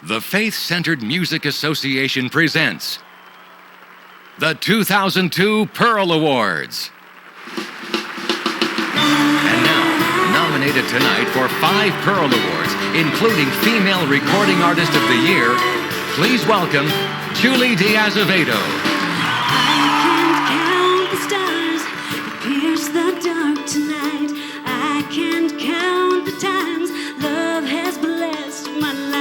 The Faith-Centered Music Association presents the 2002 Pearl Awards. And now, nominated tonight for 5 Pearl Awards, including Female Recording Artist of the Year, please welcome Julie Diaz-Avedo. I can't count the stars that pierce the dark tonight. I can't count the times love has blessed my life.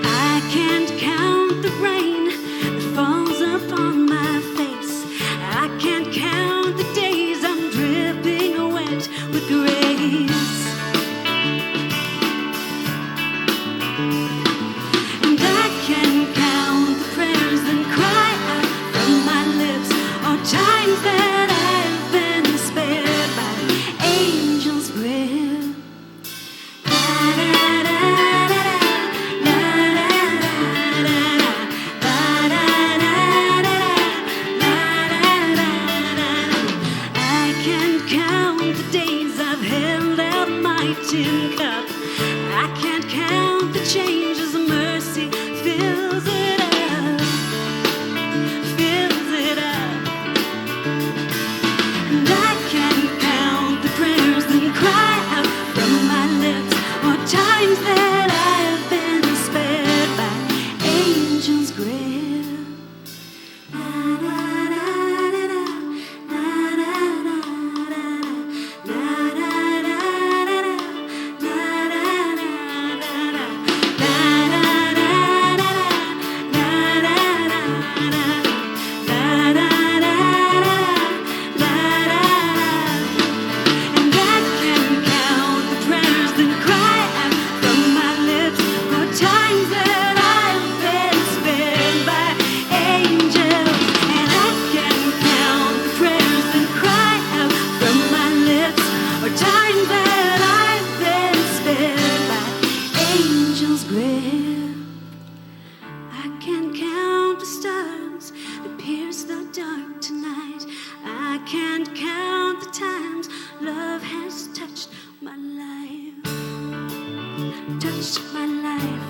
I can't count the rain that falls upon my face. I can't count the days I'm dripping wet with grace. And I can't count the prayers that cry out from my lips, or times that I've been spared by angels' grip. I can't count the days I've held out my tin cup. I can't count the changes mercy fills it up, fills it up. And I can't count the prayers that cry out from my lips, or times that I've been spared by angels' grip. And I can't count the prayers that cry out from my lips, or times that I've been spared by angels. And I can't count the prayers that cry out from my lips, or times that I've been spared by angels' grip. I can't count the stars that pierce the dark tonight. I can't count the times love has touched my life, touched my life.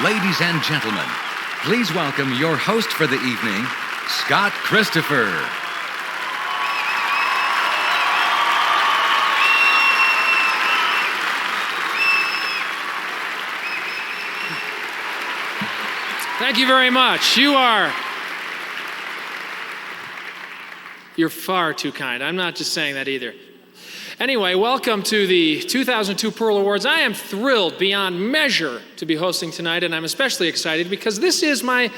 Ladies and gentlemen, please welcome your host for the evening, Scott Christopher. Thank you very much. You're far too kind. I'm not just saying that either. Anyway, welcome to the 2002 Pearl Awards. I am thrilled beyond measure to be hosting tonight, and I'm especially excited because this is my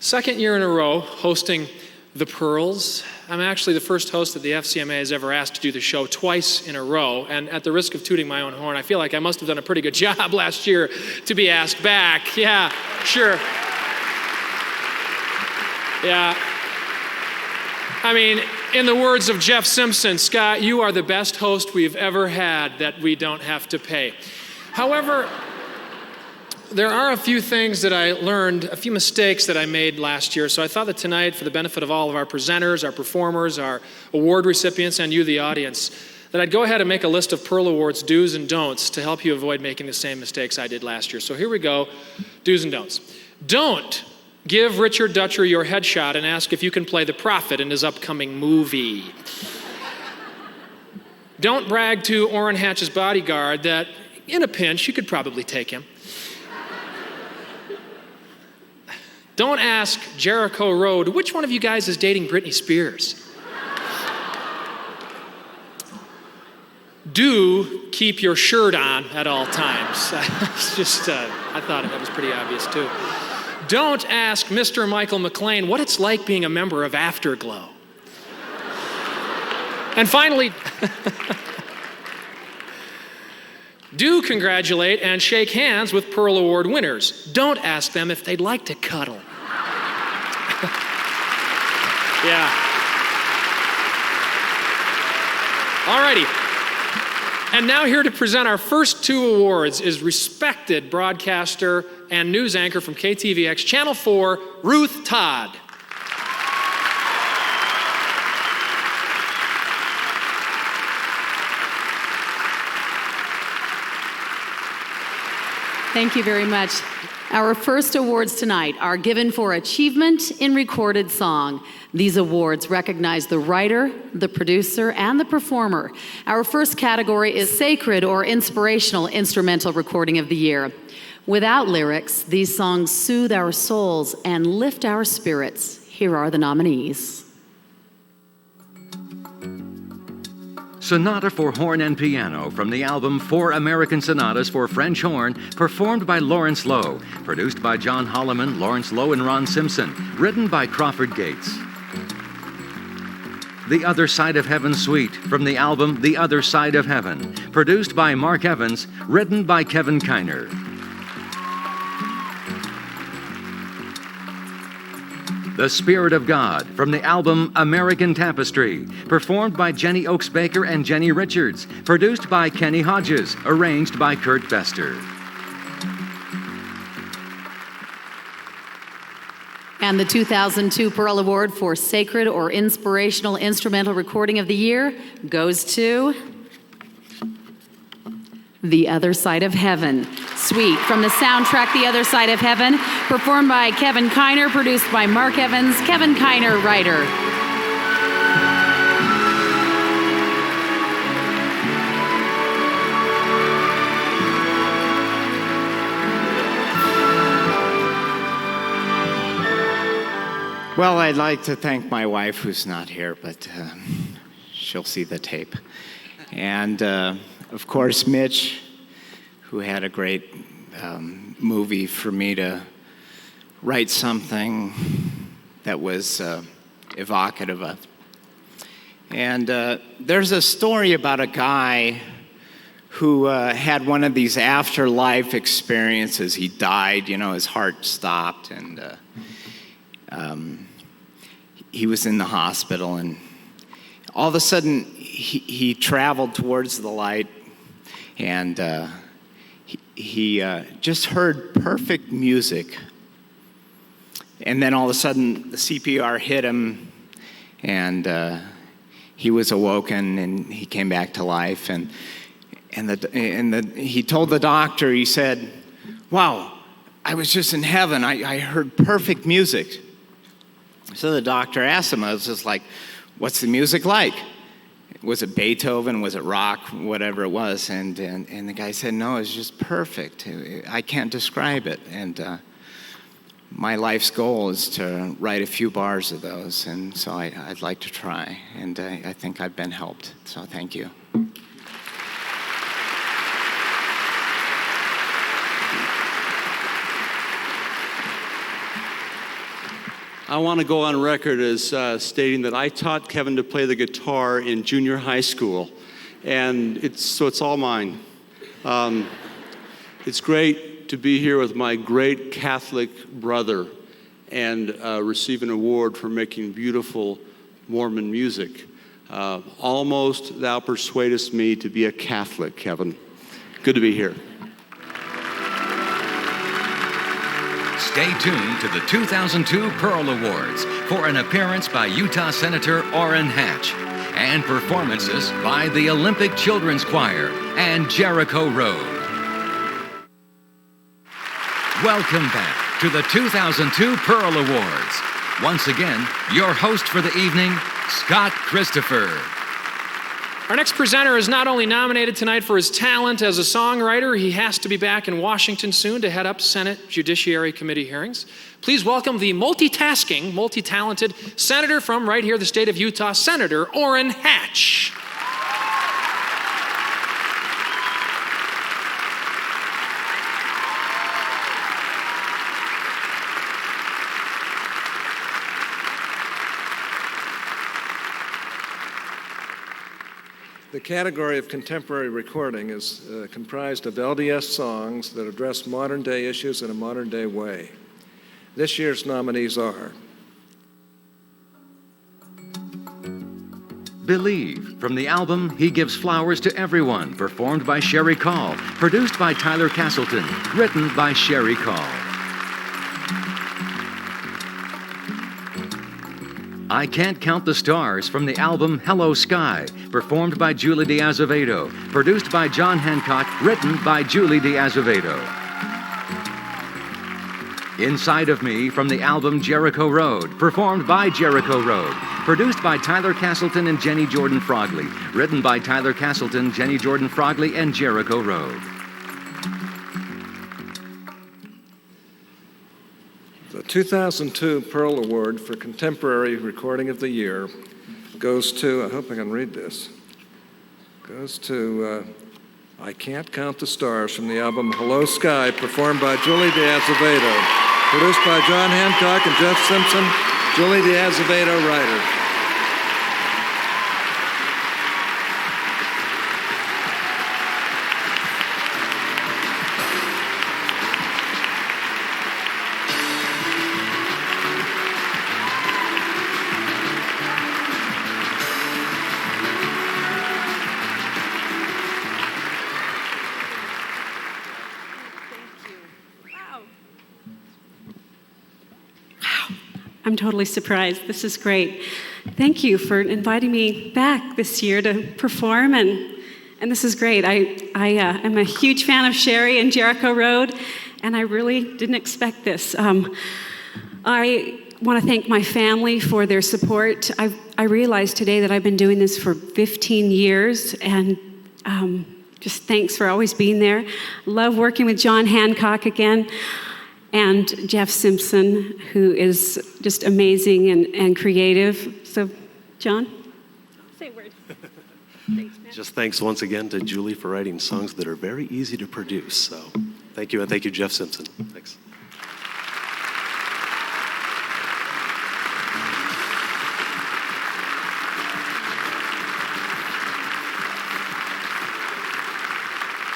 second year in a row hosting the Pearls. I'm actually the first host that the FCMA has ever asked to do the show twice in a row, and at the risk of tooting my own horn, I feel like I must have done a pretty good job last year to be asked back. Yeah, sure. Yeah. I mean, in the words of Jeff Simpson, Scott, you are the best host we've ever had that we don't have to pay. However, there are a few things that I learned, a few mistakes that I made last year, so I thought that tonight, for the benefit of all of our presenters, our performers, our award recipients, and you, the audience, that I'd go ahead and make a list of Pearl Awards do's and don'ts to help you avoid making the same mistakes I did last year. So here we go, do's and don'ts. Don't give Richard Dutcher your headshot and ask if you can play the prophet in his upcoming movie. Don't brag to Orrin Hatch's bodyguard that, in a pinch, you could probably take him. Don't ask Jericho Road, which one of you guys is dating Britney Spears? Do keep your shirt on at all times. I thought that was pretty obvious too. Don't ask Mr. Michael McLean what it's like being a member of Afterglow. And finally, do congratulate and shake hands with Pearl Award winners. Don't ask them if they'd like to cuddle. Yeah. Alrighty. And now here to present our first two awards is respected broadcaster and news anchor from KTVX Channel 4, Ruth Todd. Thank you very much. Our first awards tonight are given for achievement in recorded song. These awards recognize the writer, the producer, and the performer. Our first category is Sacred or Inspirational Instrumental Recording of the Year. Without lyrics, these songs soothe our souls and lift our spirits. Here are the nominees. Sonata for Horn and Piano from the album Four American Sonatas for French Horn, performed by Lawrence Lowe, produced by John Holloman, Lawrence Lowe, and Ron Simpson, written by Crawford Gates. The Other Side of Heaven Suite from the album The Other Side of Heaven, produced by Mark Evans, written by Kevin Kiner. The Spirit of God from the album American Tapestry, performed by Jenny Oaks Baker and Jenny Richards, produced by Kenny Hodges, arranged by Kurt Bester. And the 2002 Pearl Award for Sacred or Inspirational Instrumental Recording of the Year goes to The Other Side of Heaven Suite from the soundtrack The Other Side of Heaven, performed by Kevin Kiner, produced by Mark Evans, Kevin Kiner, writer. Well, I'd like to thank my wife, who's not here, but she'll see the tape. And, of course, Mitch, who had a great movie for me to write something that was evocative of. And there's a story about a guy who had one of these afterlife experiences. He died, his heart stopped, and he was in the hospital, and all of a sudden he traveled towards the light, and he just heard perfect music. And then all of a sudden the CPR hit him, and he was awoken, and he came back to life. And he told the doctor, he said, "Wow, I was just in heaven. I heard perfect music." So the doctor asked him, I was just like, "What's the music like? Was it Beethoven? Was it rock? Whatever it was?" And the guy said, "No, it's just perfect. I can't describe it." And my life's goal is to write a few bars of those, and so I'd like to try. And I think I've been helped. So thank you. I want to go on record as stating that I taught Kevin to play the guitar in junior high school, and it's all mine. It's great to be here with my great Catholic brother and receive an award for making beautiful Mormon music. Almost thou persuadest me to be a Catholic, Kevin. Good to be here. Stay tuned to the 2002 Pearl Awards for an appearance by Utah Senator Orrin Hatch and performances by the Olympic Children's Choir and Jericho Road. Welcome back to the 2002 Pearl Awards. Once again, your host for the evening, Scott Christopher. Our next presenter is not only nominated tonight for his talent as a songwriter, he has to be back in Washington soon to head up Senate Judiciary Committee hearings. Please welcome the multitasking, multi-talented senator from right here, the state of Utah, Senator Orrin Hatch. The category of contemporary recording is comprised of LDS songs that address modern day issues in a modern day way. This year's nominees are Believe, from the album He Gives Flowers to Everyone, performed by Sherry Call, produced by Tyler Castleton, written by Sherry Call. I Can't Count the Stars, from the album Hello Sky, performed by Julie DeAzevedo, produced by John Hancock, written by Julie DeAzevedo. Inside of Me, from the album Jericho Road, performed by Jericho Road, produced by Tyler Castleton and Jenny Jordan Frogley, written by Tyler Castleton, Jenny Jordan Frogley, and Jericho Road. the 2002 Pearl Award for Contemporary Recording of the Year goes to, I hope I can read this, goes to I Can't Count the Stars, from the album Hello Sky, performed by Julie DeAzevedo. Produced by John Hancock and Jeff Simpson, Julie DeAzevedo writer. I'm totally surprised. This is great. Thank you for inviting me back this year to perform, and this is great. I am a huge fan of Sherry and Jericho Road, and I really didn't expect this. I want to thank my family for their support. I realized today that I've been doing this for 15 years, and just thanks for always being there. Love working with John Hancock again. And Jeff Simpson, who is just amazing and creative. So, John, say a word. Thanks, man. Just thanks once again to Julie for writing songs that are very easy to produce. So, thank you, and thank you, Jeff Simpson. Thanks.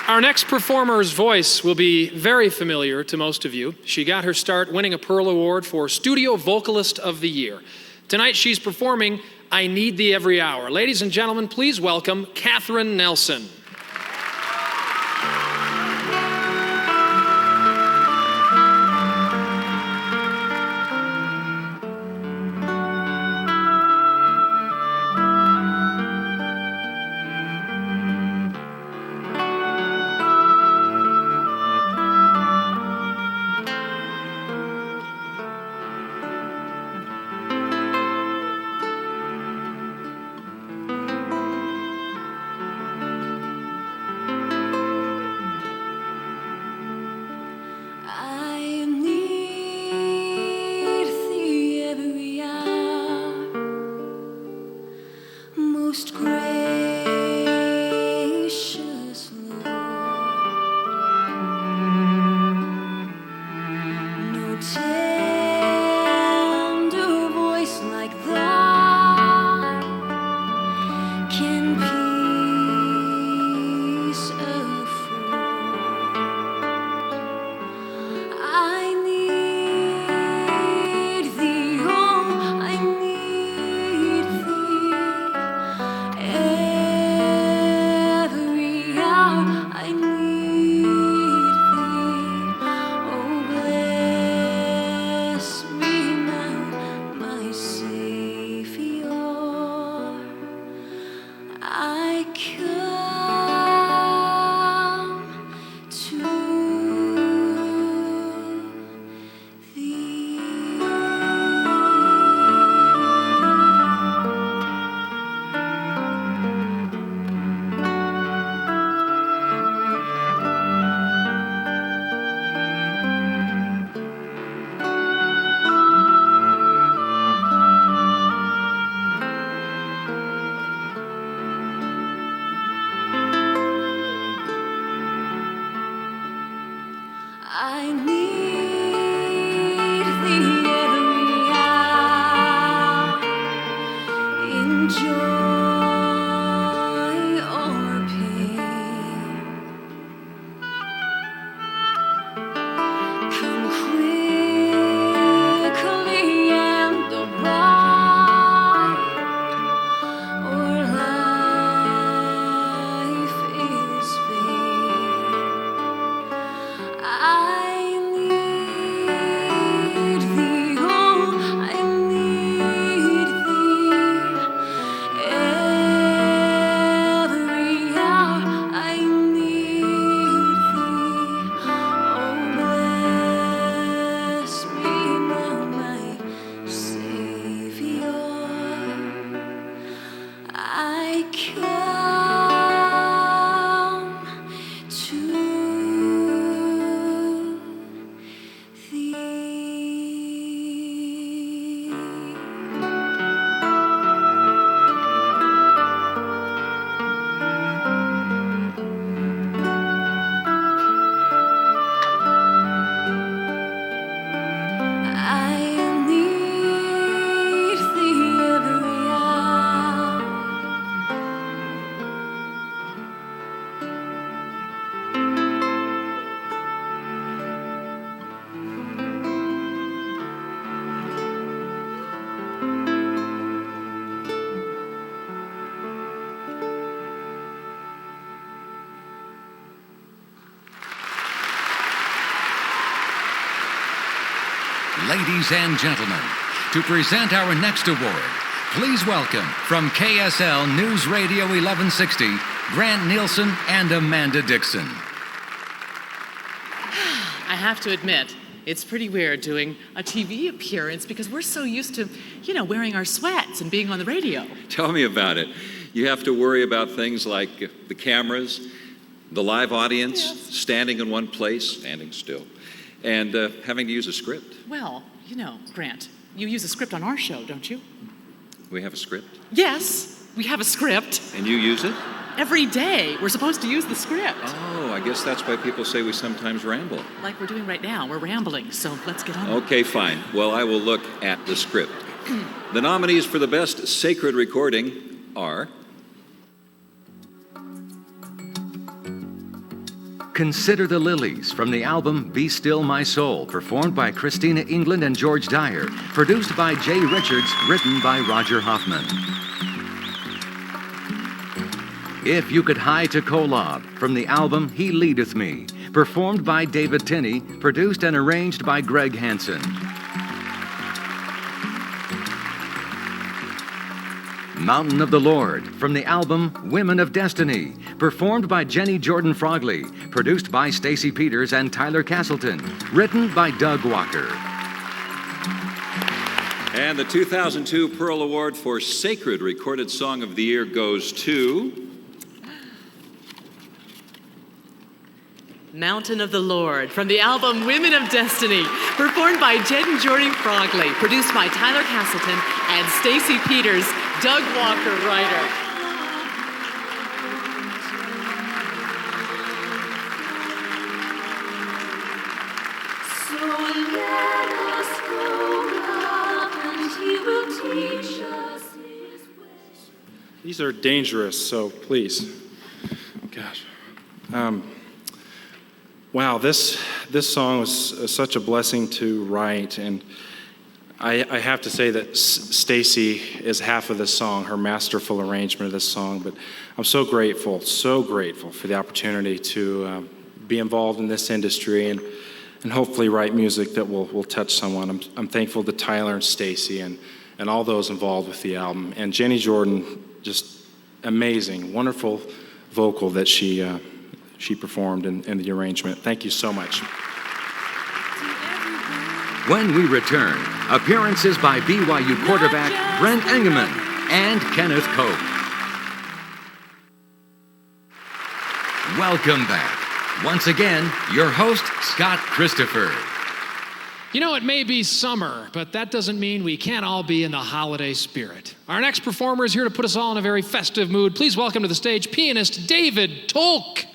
Our next performer's voice will be very familiar to most of you. She got her start winning a Pearl Award for Studio Vocalist of the Year. Tonight she's performing I Need Thee Every Hour. Ladies and gentlemen, please welcome Catherine Nelson. Ladies and gentlemen, to present our next award, please welcome from KSL News Radio 1160, Grant Nielsen and Amanda Dixon. I have to admit, it's pretty weird doing a TV appearance because we're so used to, wearing our sweats and being on the radio. Tell me about it. You have to worry about things like the cameras, the live audience, standing in one place, standing still, and having to use a script. Well, Grant, you use a script on our show, don't you? We have a script. Yes, we have a script. And you use it? Every day, we're supposed to use the script. Oh, I guess that's why people say we sometimes ramble. Like we're doing right now. We're rambling, so let's get on. Okay, fine. Well, I will look at the script. The nominees for the Best Sacred Recording are... Consider the Lilies from the album Be Still My Soul, performed by Christina England and George Dyer, produced by Jay Richards, written by Roger Hoffman. If You Could Hie to Kolob from the album He Leadeth Me, performed by David Tinney, produced and arranged by Greg Hansen. Mountain of the Lord from the album Women of Destiny, performed by Jenny Jordan Frogley, produced by Stacy Peters and Tyler Castleton, written by Doug Walker. And the 2002 Pearl Award for Sacred Recorded Song of the Year goes to... Mountain of the Lord from the album Women of Destiny, performed by Jenny Jordan Frogley, produced by Tyler Castleton and Stacy Peters, Doug Walker writer. So let us go up and he will teach us his ways. These are dangerous, so please. Gosh. Wow, this song was such a blessing to write, and I have to say that Stacy is half of this song, her masterful arrangement of this song, but I'm so grateful for the opportunity to be involved in this industry and hopefully write music that will touch someone. I'm thankful to Tyler and Stacy and all those involved with the album, and Jenny Jordan, just amazing, wonderful vocal that she performed in the arrangement. Thank you so much. When we return, appearances by BYU quarterback Brent Engemann and Kenneth Koch. Welcome back. Once again, your host, Scott Christopher. It may be summer, but that doesn't mean we can't all be in the holiday spirit. Our next performer is here to put us all in a very festive mood. Please welcome to the stage pianist David Tolk.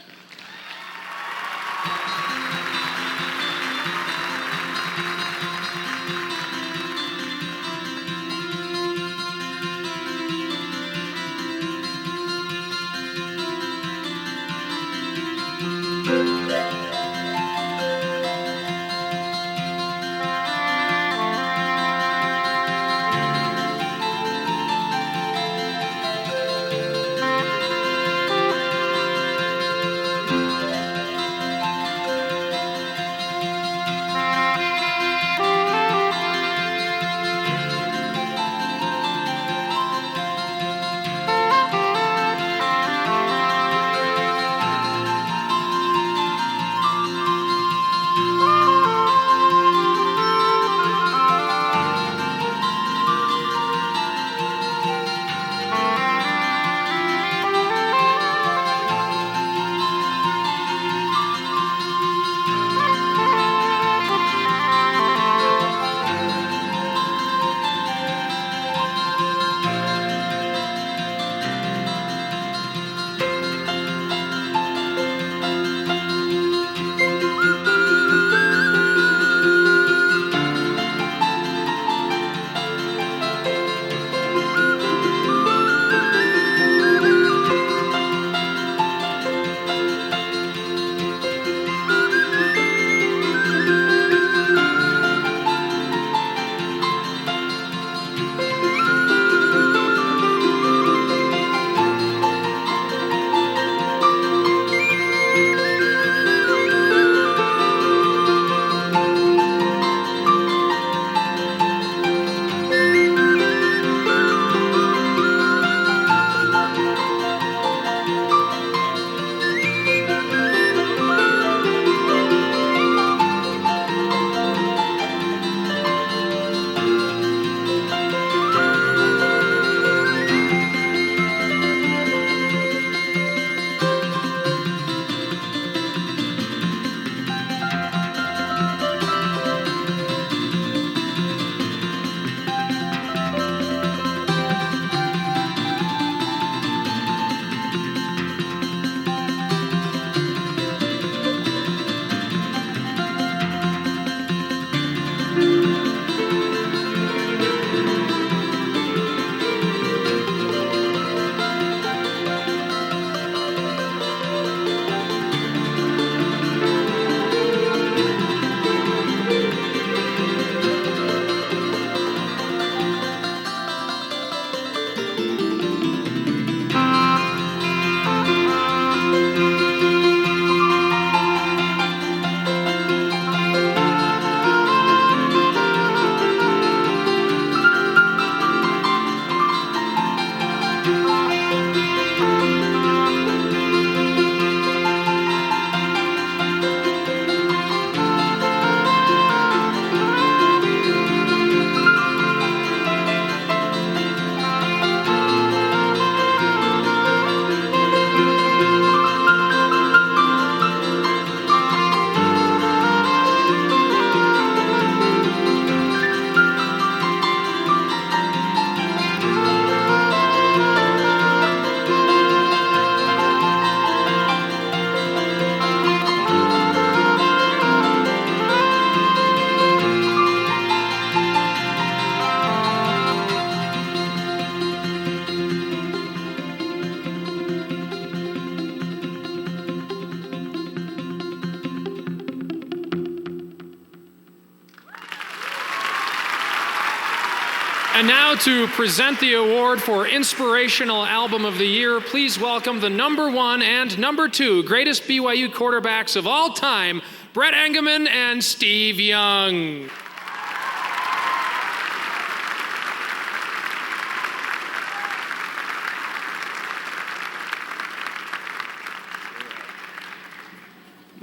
And now to present the award for Inspirational Album of the Year, please welcome the #1 and #2 greatest BYU quarterbacks of all time, Brett Engelman and Steve Young.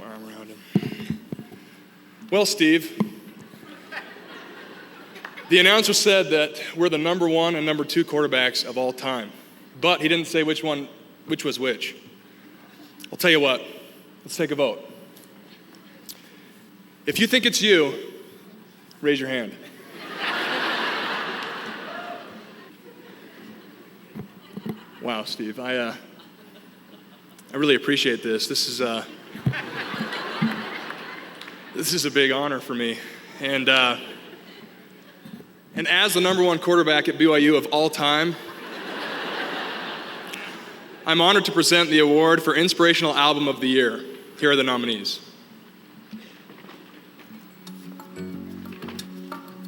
Arm around him. Well, Steve, the announcer said that we're the #1 and #2 quarterbacks of all time, but he didn't say which was which. I'll tell you what, let's take a vote. If you think it's you, raise your hand. Wow, Steve, I really appreciate this. This is a big honor for me, and as the #1 quarterback at BYU of all time, I'm honored to present the award for Inspirational Album of the Year. Here are the nominees.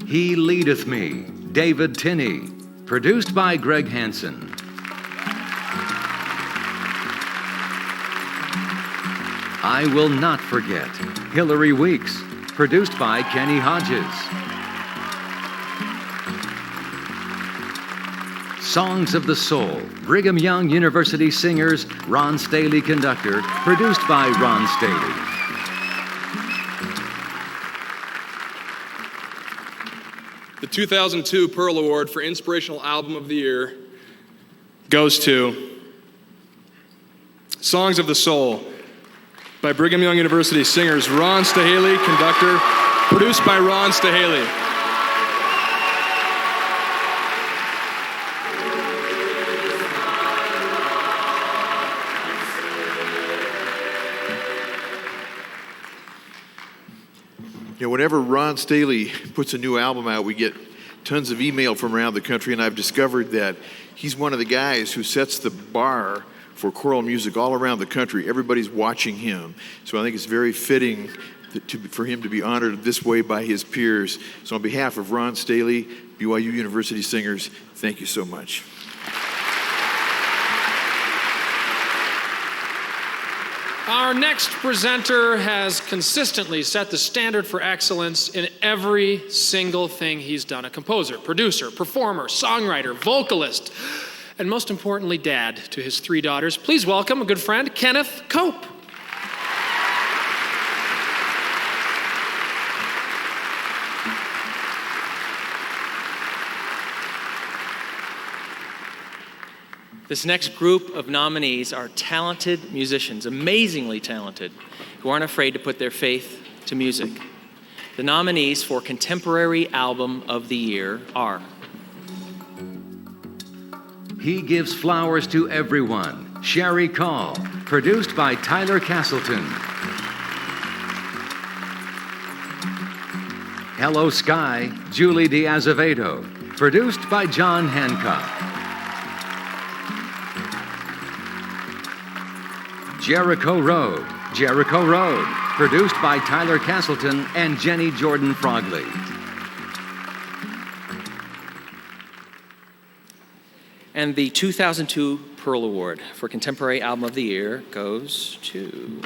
He Leadeth Me, David Tinney, produced by Greg Hansen. I Will Not Forget, Hillary Weeks, produced by Kenny Hodges. Songs of the Soul, Brigham Young University Singers, Ron Staley Conductor, produced by Ron Staley. The 2002 Pearl Award for Inspirational Album of the Year goes to Songs of the Soul by Brigham Young University Singers, Ron Stahaley, Conductor, produced by Ron Stahaley. You know, whenever Ron Staley puts a new album out, we get tons of email from around the country, and I've discovered that he's one of the guys who sets the bar for choral music all around the country. Everybody's watching him. So I think it's very fitting for him to be honored this way by his peers. So on behalf of Ron Staley, BYU University Singers, thank you so much. Our next presenter has consistently set the standard for excellence in every single thing he's done. A composer, producer, performer, songwriter, vocalist, and most importantly, dad to his 3 daughters. Please welcome a good friend, Kenneth Cope. This next group of nominees are talented musicians, amazingly talented, who aren't afraid to put their faith to music. The nominees for Contemporary Album of the Year are He Gives Flowers to Everyone, Sherry Call, produced by Tyler Castleton. Hello Sky, Julie D'Azevedo, produced by John Hancock. Jericho Road, produced by Tyler Castleton and Jenny Jordan Frogley. And the 2002 Pearl Award for Contemporary Album of the Year goes to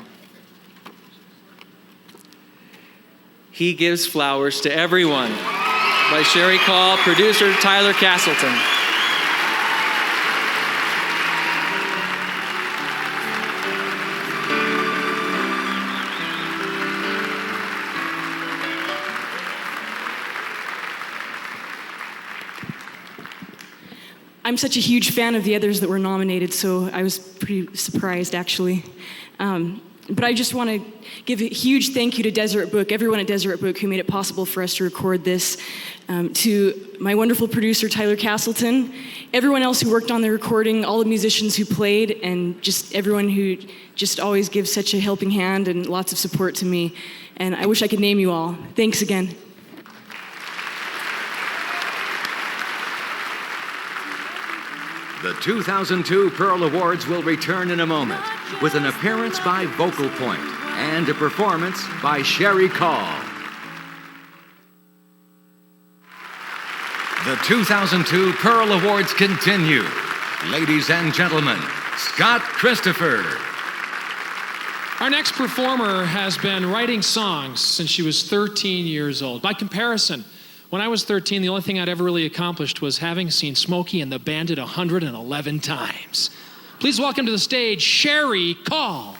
He Gives Flowers to Everyone by Sherry Call, producer Tyler Castleton. I'm such a huge fan of the others that were nominated, so I was pretty surprised, actually. But I just want to give a huge thank you to Deseret Book, everyone at Deseret Book who made it possible for us to record this, to my wonderful producer, Tyler Castleton, everyone else who worked on the recording, all the musicians who played, and just everyone who just always gives such a helping hand and lots of support to me. And I wish I could name you all. Thanks again. The 2002 Pearl Awards will return in a moment with an appearance by Vocal Point and a performance by Sherry Call. The 2002 Pearl Awards continue. Ladies and gentlemen, Scott Christopher. Our next performer has been writing songs since she was 13 years old. By comparison, when I was 13, the only thing I'd ever really accomplished was having seen Smokey and the Bandit 111 times. Please welcome to the stage, Sherry Call.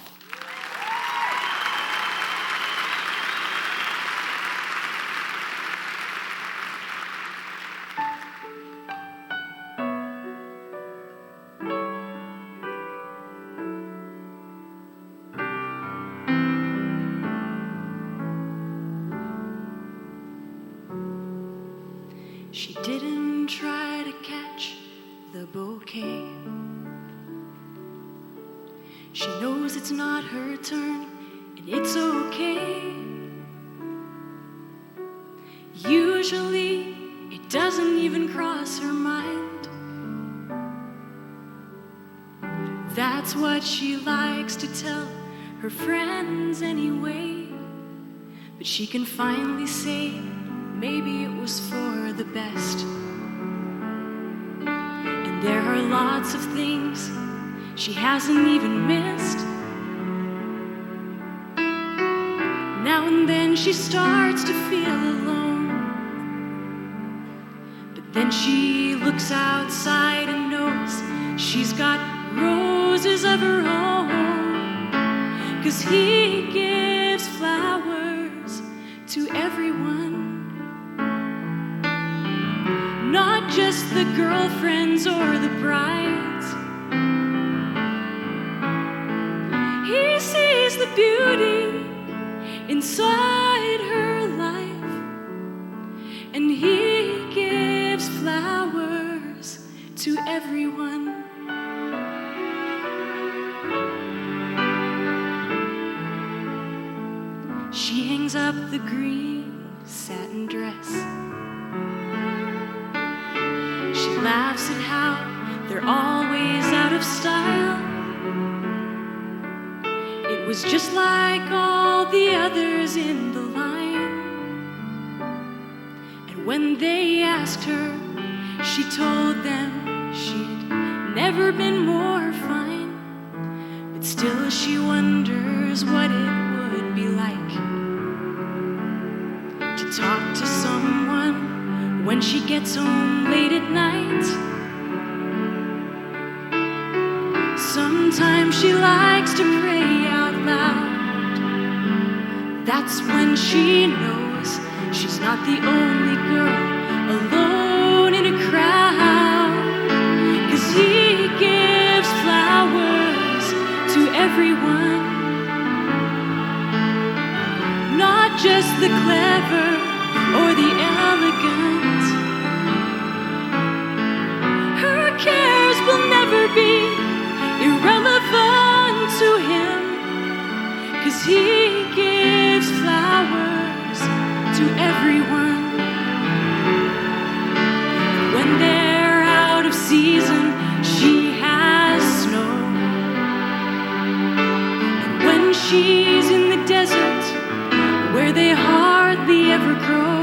She didn't try to catch the bouquet. She knows it's not her turn, and it's okay. Usually, it doesn't even cross her mind. That's what she likes to tell her friends anyway. But she can finally say, maybe it was for the best. And there are lots of things she hasn't even missed. Now and then she starts to feel alone. But then she looks outside and knows she's got roses of her own. 'Cause he gives flowers to everyone. Not just the girlfriends or the brides. He sees the beauty inside her life, and he gives flowers to everyone. She hangs up the green satin dress. She laughs at how they're always out of style. It was just like all the others in the line. And when they asked her, she told them she'd never been more fine. But still she wonders what it would be like to talk to someone when she gets home late at night. Sometimes she likes to pray out loud. That's when she knows she's not the only girl alone in a crowd. 'Cause he gives flowers to everyone. Not just the clever or the elegant. Her cares will never be irrelevant to him. 'Cause he gives flowers to everyone. When they're out of season, she has snow. And when she's in the desert, where they hardly ever grow,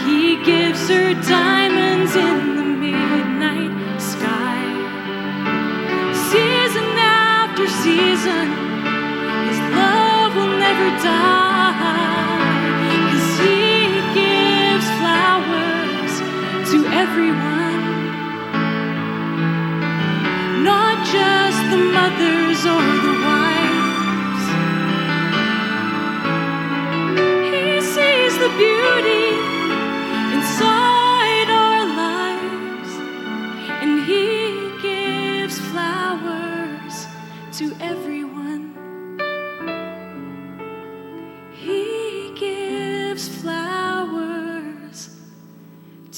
he gives her diamonds in the midnight sky. Season after season, his love will never die. 'Cause he gives flowers to everyone. Not just the mothers or the wives. He sees the beauty inside our lives, and he gives flowers to everyone. He gives flowers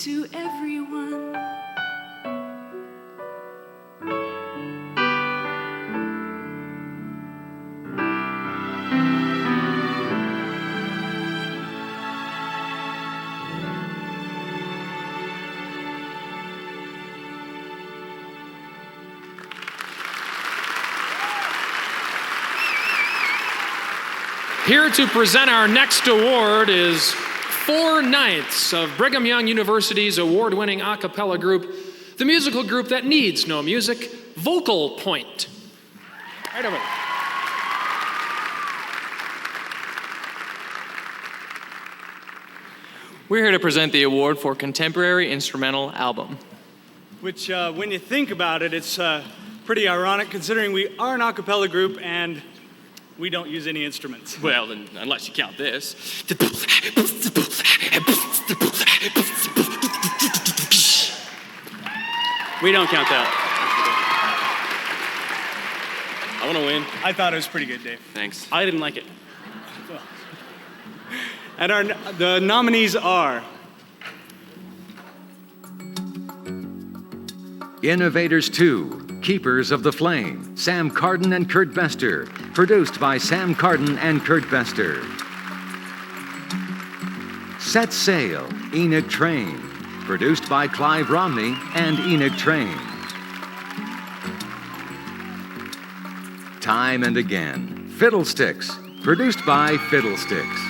to everyone. Here to present our next award is 4/9 of Brigham Young University's award-winning a cappella group, the musical group that needs no music, Vocal Point. Right over there. We're here to present the award for Contemporary Instrumental Album. Which, when you think about it, it's pretty ironic considering we are an a cappella group and we don't use any instruments. Well, then, unless you count this. We don't count that. I want to win. I thought it was pretty good, Dave. Thanks. I didn't like it. And the nominees are Innovators 2, Keepers of the Flame, Sam Carden and Kurt Bester, produced by Sam Carden and Kurt Bester. Set Sail, Enoch Train, produced by Clive Romney and Enoch Train. Time and Again, Fiddlesticks, produced by Fiddlesticks.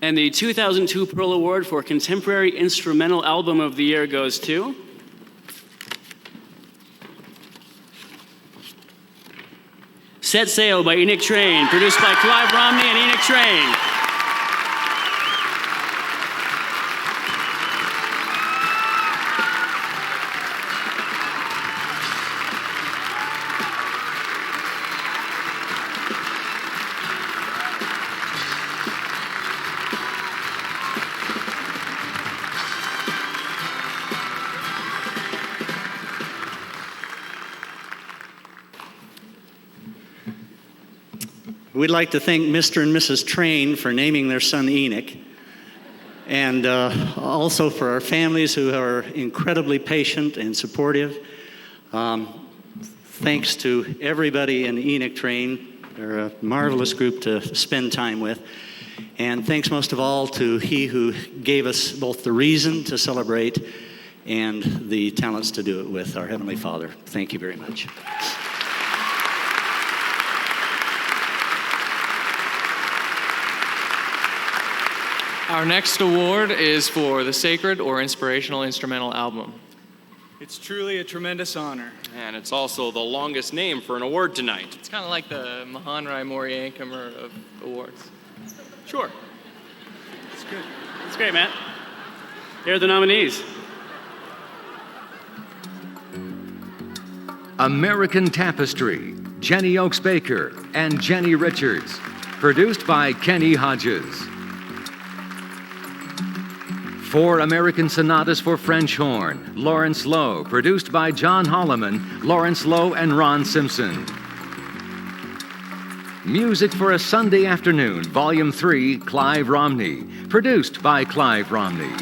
And the 2002 Pearl Award for Contemporary Instrumental Album of the Year goes to Set Sail by Enoch Train, produced by Clive Romney and Enoch Train. We'd like to thank Mr. and Mrs. Train for naming their son Enoch, and also for our families who are incredibly patient and supportive. Thanks to everybody in Enoch Train. They're a marvelous group to spend time with. And thanks most of all to he who gave us both the reason to celebrate and the talents to do it with, our Heavenly Father. Thank you very much. Our next award is for the Sacred or Inspirational Instrumental Album. It's truly a tremendous honor. And it's also the longest name for an award tonight. It's kind of like the Mahan Rai Moriyankamer of awards. Sure. It's good. It's great, Matt. Here are the nominees. American Tapestry, Jenny Oaks Baker and Jenny Richards, produced by Kenny Hodges. 4 American Sonatas for French Horn, Lawrence Lowe, produced by John Holloman, Lawrence Lowe, and Ron Simpson. Music for a Sunday Afternoon, Volume 3, Clive Romney, produced by Clive Romney.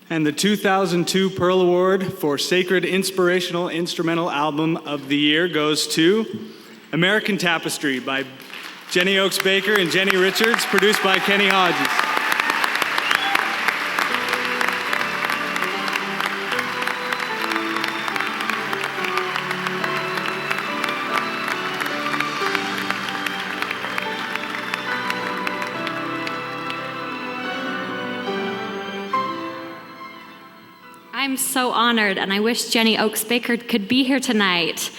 And the 2002 Pearl Award for Sacred Inspirational Instrumental Album of the Year goes to American Tapestry by Jenny Oaks Baker and Jenny Richards, produced by Kenny Hodges. I'm so honored, and I wish Jenny Oaks Baker could be here tonight.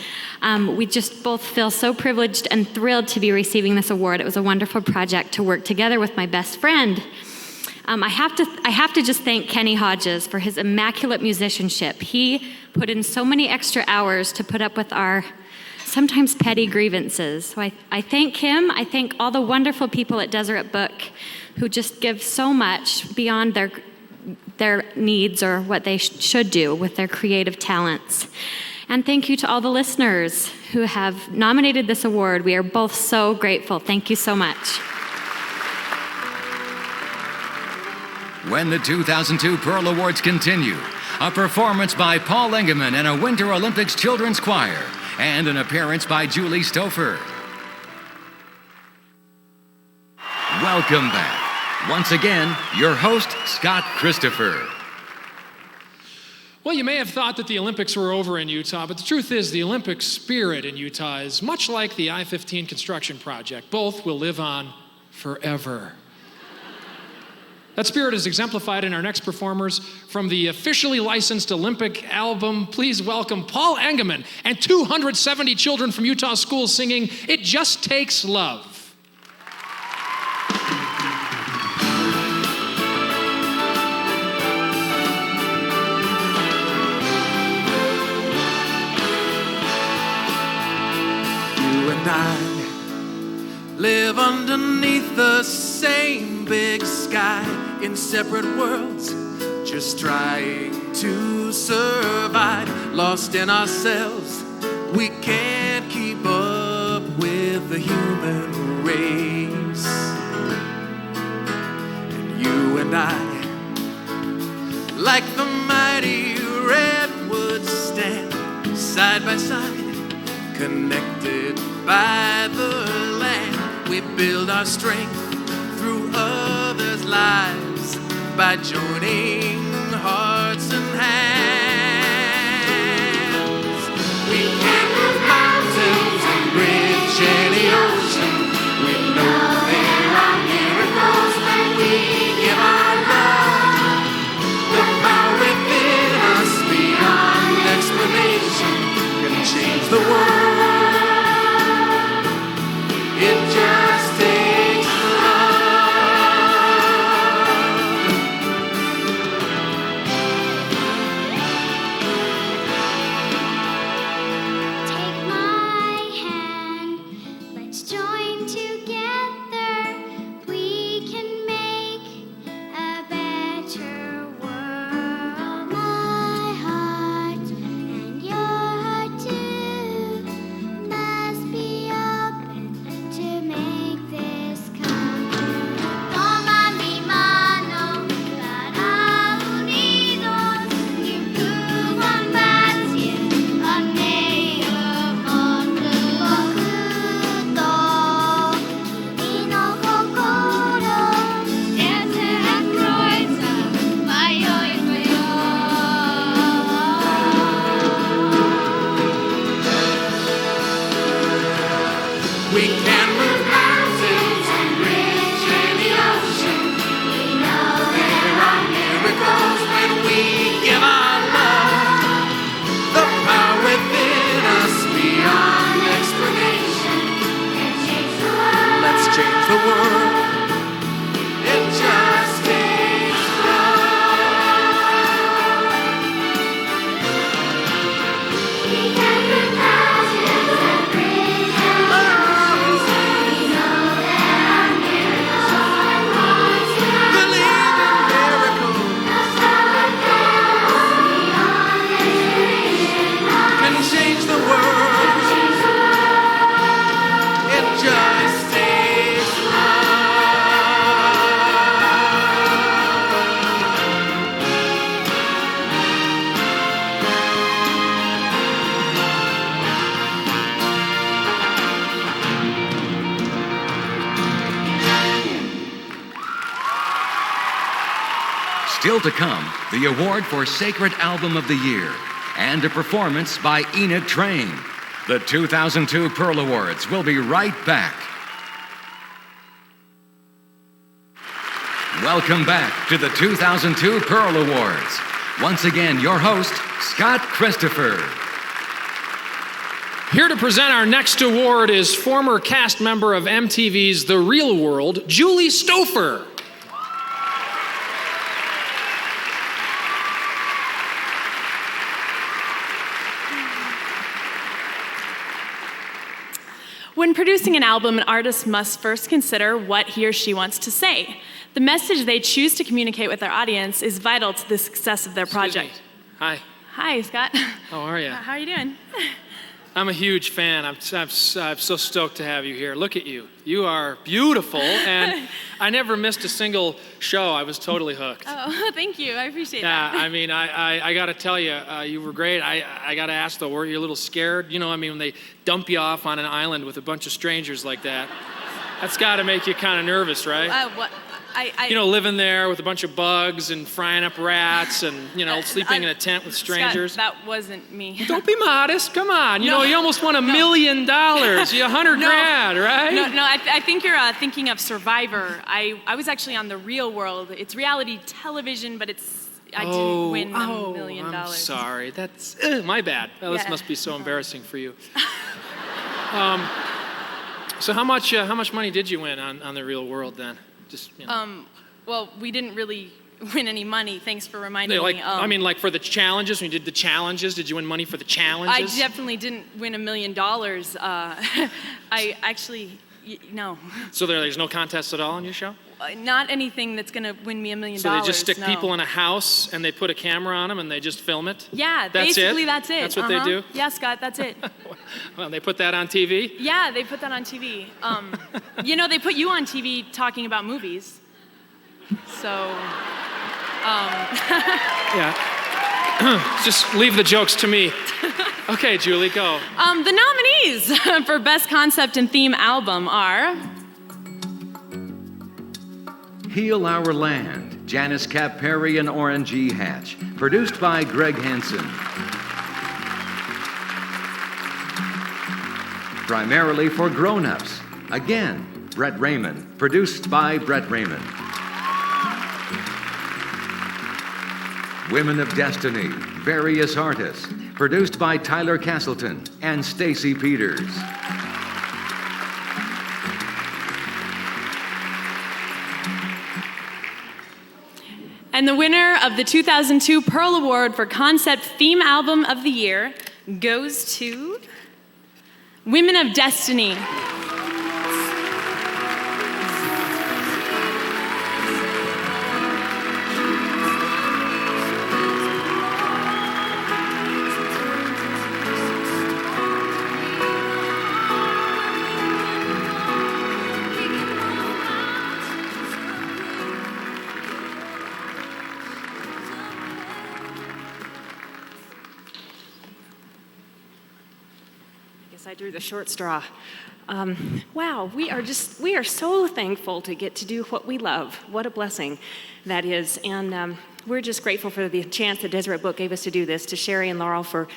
We just both feel so privileged and thrilled to be receiving this award. It was a wonderful project to work together with my best friend. I have to just thank Kenny Hodges for his immaculate musicianship. He put in so many extra hours to put up with our sometimes petty grievances. So I thank him. I thank all the wonderful people at Deseret Book who just give so much beyond their needs or what they should do with their creative talents. And thank you to all the listeners who have nominated this award. We are both so grateful. Thank you so much. When the 2002 Pearl Awards continue, a performance by Paul Engemann and a Winter Olympics Children's Choir, and an appearance by Julie Stouffer. Welcome back. Once again, your host, Scott Christopher. Well, you may have thought that the Olympics were over in Utah, but the truth is the Olympic spirit in Utah is much like the I-15 construction project. Both will live on forever. That spirit is exemplified in our next performers from the officially licensed Olympic album. Please welcome Paul Engemann and 270 children from Utah schools singing It Just Takes Love. You and I live underneath the same big sky in separate worlds, just trying to survive. Lost in ourselves, we can't keep up with the human race. And you and I, like the mighty redwoods, stand side by side, connected by the land. We build our strength through others' lives by joining hearts and hands. We can move mountains and bridge any ocean. We know there are miracles when we give our love. The power within us beyond explanation can change the world. It just takes Take my hand, let's join together. We can make a better world. My heart and your heart too must be open to make this come true. Toma mi mano, para unidos, nirkuwan batie, aneo kondu bokuto, kimi no kokoro, ete akroitsa, mayoi fuyo. We can move mountains and bridge any ocean. We know there are miracles when we give our love. The power within us beyond explanation can change the world. Let's change the world. It just takes We can move mountains and bridge any ocean. We know there are miracles when we believe in miracles. Can change the world. It just takes Still to come, the award for Sacred Album of the Year and a performance by Enoch Train. The 2002 Pearl Awards will be right back. Welcome back to the 2002 Pearl Awards. Once again, your host, Scott Christopher. Here to present our next award is former cast member of MTV's The Real World, Julie Stouffer. When producing an album, an artist must first consider what he or she wants to say. The message they choose to communicate with their audience is vital to the success of their project. Hi. Hi, Scott. How are you? How are you doing? I'm a huge fan. I'm so stoked to have you here. Look at you. You are beautiful, and I never missed a single show. I was totally hooked. Oh, thank you. I appreciate Yeah, that. I mean, I got to tell you, you were great. I got to ask though, were you a little scared? You know, I mean, when they dump you off on an island with a bunch of strangers like that, that's got to make you kind of nervous, right? What? living there with a bunch of bugs and frying up rats and, sleeping in a tent with strangers. Scott, that wasn't me. Don't be modest. Come on. You almost won $1 million. You $100,000, right? No, I think you're thinking of Survivor. I was actually on The Real World. It's reality television, but I didn't win $1 million. I'm sorry. That's my bad. Well, this must be so embarrassing for you. So how much money did you win on The Real World then? Just well, we didn't really win any money. Thanks for reminding me. Like for the challenges, when you did the challenges, did you win money for the challenges? I definitely didn't win $1 million. I actually, no. So there's no contest at all on your show? Not anything that's going to win me $1 million. So they just stick people in a house and they put a camera on them and they just film it? Yeah, that's basically it? That's it. That's what they do? Yeah, Scott, that's it. Well, they put that on TV? Yeah, they put that on TV. They put you on TV talking about movies. So, yeah. Just leave the jokes to me. Okay, Julie, go. The nominees for Best Concept and Theme Album are Heal Our Land, Janice Cap Perry and Orrin G. Hatch. Produced by Greg Hansen. Primarily for grown-ups. Again, Brett Raymond. Produced by Brett Raymond. Women of Destiny, Various Artists. Produced by Tyler Castleton and Stacy Peters. And the winner of the 2002 Pearl Award for Concept Theme Album of the Year goes to Women of Destiny. I drew the short straw. Wow, we are so thankful to get to do what we love. What a blessing that is. And we're just grateful for the chance that Deseret Book gave us to do this, to Sherry and Laurel for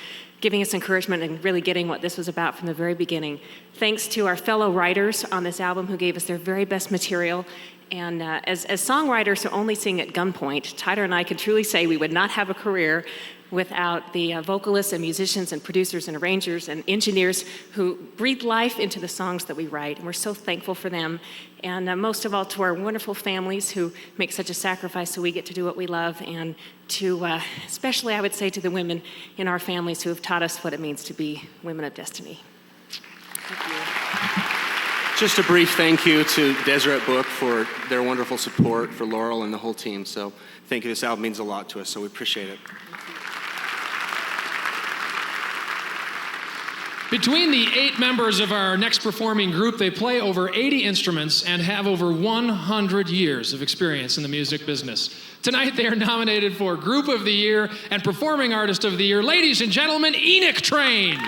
giving us encouragement and really getting what this was about from the very beginning. Thanks to our fellow writers on this album who gave us their very best material. And as songwriters who only sing at gunpoint, Tyler and I can truly say we would not have a career without the vocalists and musicians and producers and arrangers and engineers who breathe life into the songs that we write. And we're so thankful for them. And most of all, to our wonderful families who make such a sacrifice so we get to do what we love. And to, especially I would say, to the women in our families who have taught us what it means to be women of destiny. Thank you. Just a brief thank you to Deseret Book for their wonderful support, for Laurel and the whole team. So thank you. This album means a lot to us, so we appreciate it. Between the 8 members of our next performing group, they play over 80 instruments and have over 100 years of experience in the music business. Tonight, they are nominated for Group of the Year and Performing Artist of the Year. Ladies and gentlemen, Enoch Train.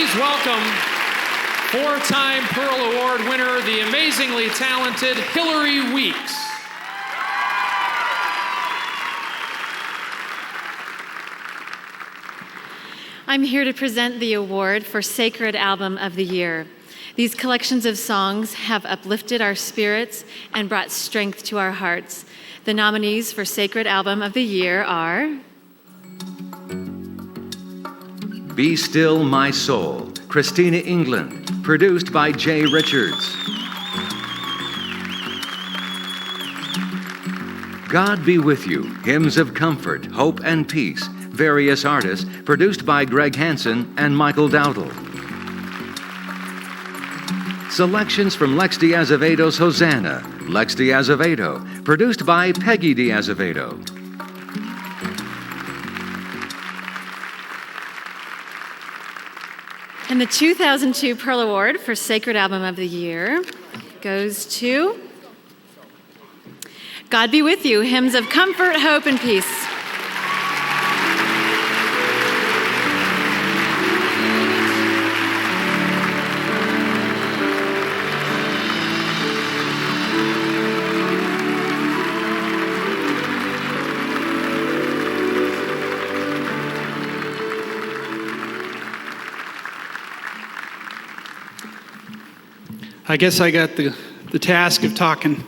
Please welcome four-time Pearl Award winner, the amazingly talented Hillary Weeks. I'm here to present the award for Sacred Album of the Year. These collections of songs have uplifted our spirits and brought strength to our hearts. The nominees for Sacred Album of the Year are Be Still My Soul, Christina England, produced by Jay Richards. God Be With You, Hymns of Comfort, Hope and Peace, various artists, produced by Greg Hansen and Michael Dowdle. Selections from Lex Diazevedo's Hosanna, Lex Diazevedo, produced by Peggy Diazevedo. And the 2002 Pearl Award for Sacred Album of the Year goes to God Be With You, Hymns of Comfort, Hope, and Peace. I guess I got the task of talking.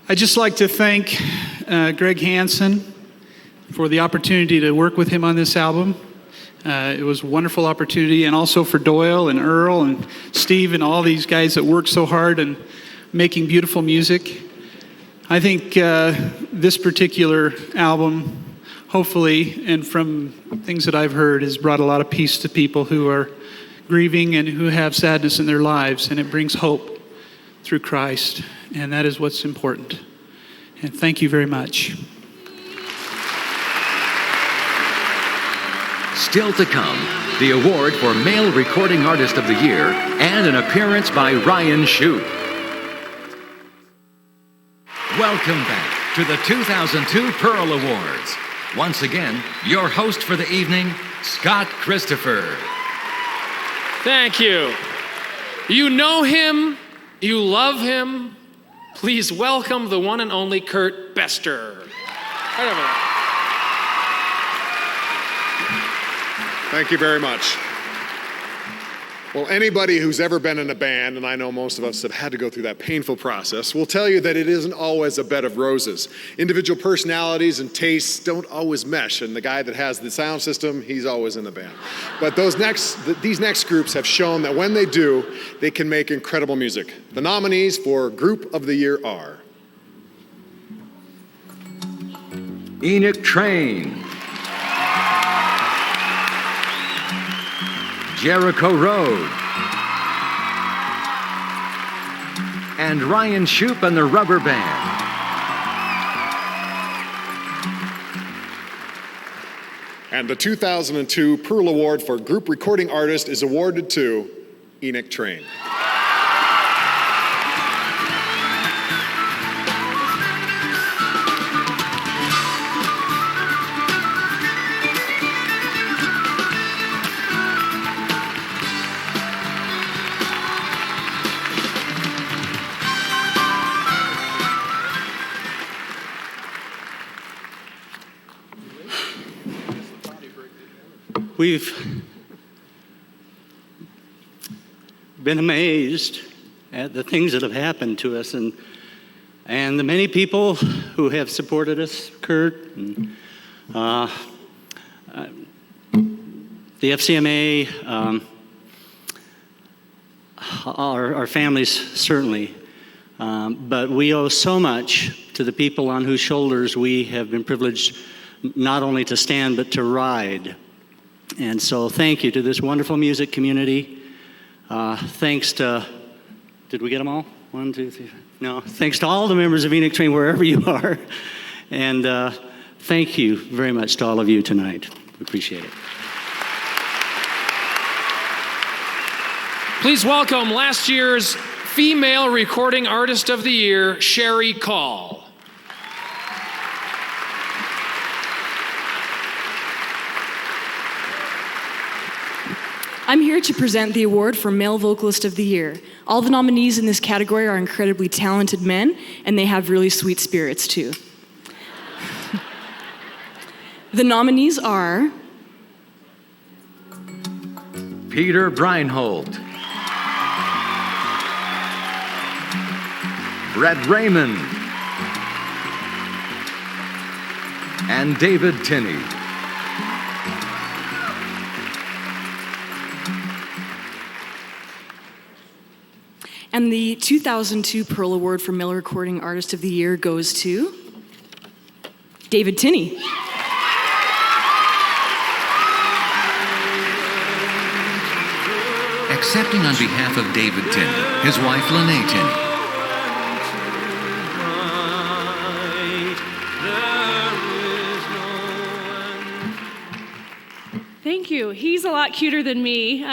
I'd just like to thank Greg Hansen for the opportunity to work with him on this album. It was a wonderful opportunity, and also for Doyle and Earl and Steve and all these guys that worked so hard in making beautiful music. I think this particular album, hopefully, and from things that I've heard, has brought a lot of peace to people who are grieving and who have sadness in their lives, and it brings hope through Christ, and that is what's important. And thank you very much. Still to come, the award for Male Recording Artist of the Year and an appearance by Ryan Shoup. Welcome back to the 2002 Pearl Awards. Once again, your host for the evening, Scott Christopher. Thank you. You know him, you love him. Please welcome the one and only Kurt Bester. Right over there. Thank you very much. Well, anybody who's ever been in a band, and I know most of us have had to go through that painful process, will tell you that it isn't always a bed of roses. Individual personalities and tastes don't always mesh, and the guy that has the sound system, he's always in the band. But these next groups have shown that when they do, they can make incredible music. The nominees for Group of the Year are Enoch Train, Jericho Road, and Ryan Shoup and the Rubber Band. And the 2002 Pearl Award for Group Recording Artist is awarded to Enoch Train. We've been amazed at the things that have happened to us and the many people who have supported us, Kurt, and the FCMA, our families certainly, but we owe so much to the people on whose shoulders we have been privileged not only to stand but to ride. And so thank you to this wonderful music community. Thanks to, did we get them all? 1, 2, 3, 4. No, thanks to all the members of Enoch Train, wherever you are. And thank you very much to all of you tonight. We appreciate it. Please welcome last year's Female Recording Artist of the Year, Sherry Call. I'm here to present the award for Male Vocalist of the Year. All the nominees in this category are incredibly talented men, and they have really sweet spirits too. The nominees are Peter Breinholt, Brett Raymond, and David Tinney. And the 2002 Pearl Award for Male Recording Artist of the Year goes to David Tinney. Accepting on behalf of David Tinney, his wife Lene Tinney. Thank you. He's a lot cuter than me.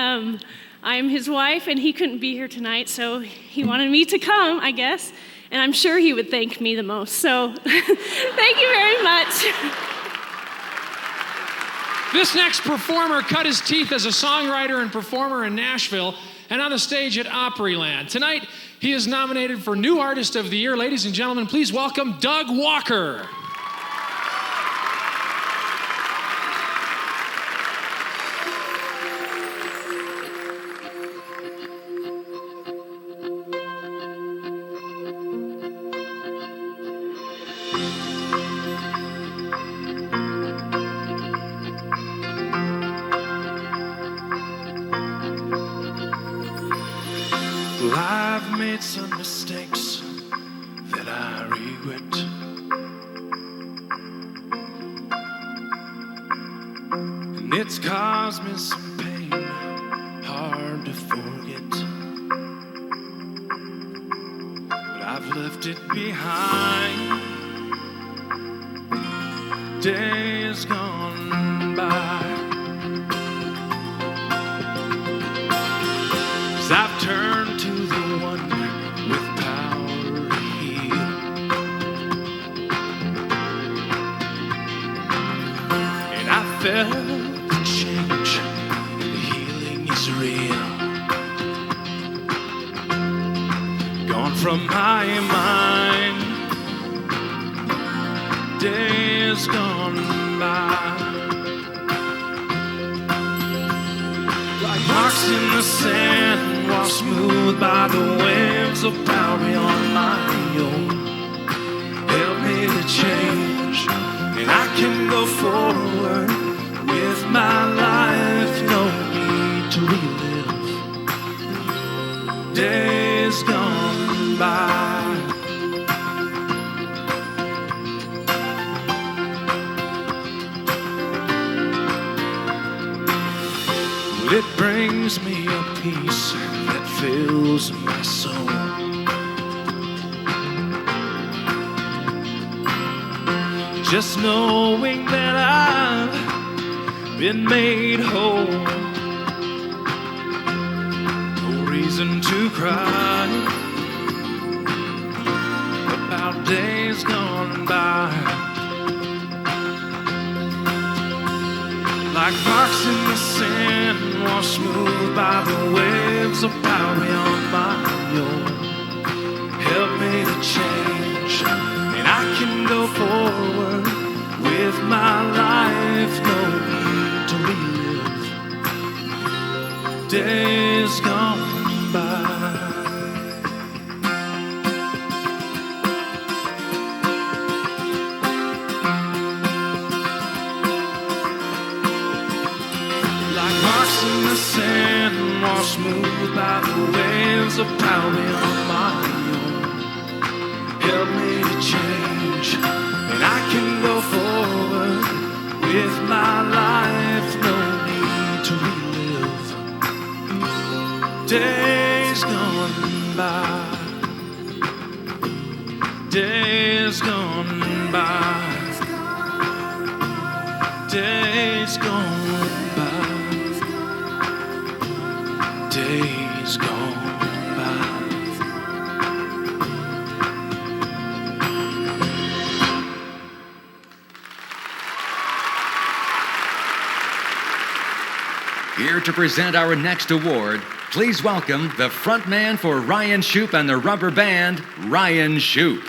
I'm his wife, and he couldn't be here tonight, so he wanted me to come, I guess. And I'm sure he would thank me the most. So thank you very much. This next performer cut his teeth as a songwriter and performer in Nashville and on the stage at Opryland. Tonight, he is nominated for New Artist of the Year. Ladies and gentlemen, please welcome Doug Walker. I've made some mistakes that I regret. And it's caused me some pain, hard to forget. But I've left it behind. Days gone by. 'Cause I've turned to the one with power to heal. And I felt the change, the healing is real. Gone from my mind, days gone by. Like marks in the sand, washed smooth by the waves of power beyond my own. Help me to change, and I can go forward with my life. No need to relive days gone by. It brings me a peace that fills my soul. Just knowing that I've been made whole. No reason to cry about days gone by. Like marks in the sand, washed smooth by the waves of power beyond my own. Help me to change, and I can go forward with my life. No need to relive days gone by. Sand washed smooth by the waves of power beyond my own. Help me to change, and I can go forward with my life. No need to relive days gone by. Days gone by. Days gone by. Days gone by. Here Here to present our next award, please welcome the frontman for Ryan Shoup and the Rubber Band, Ryan Shoup.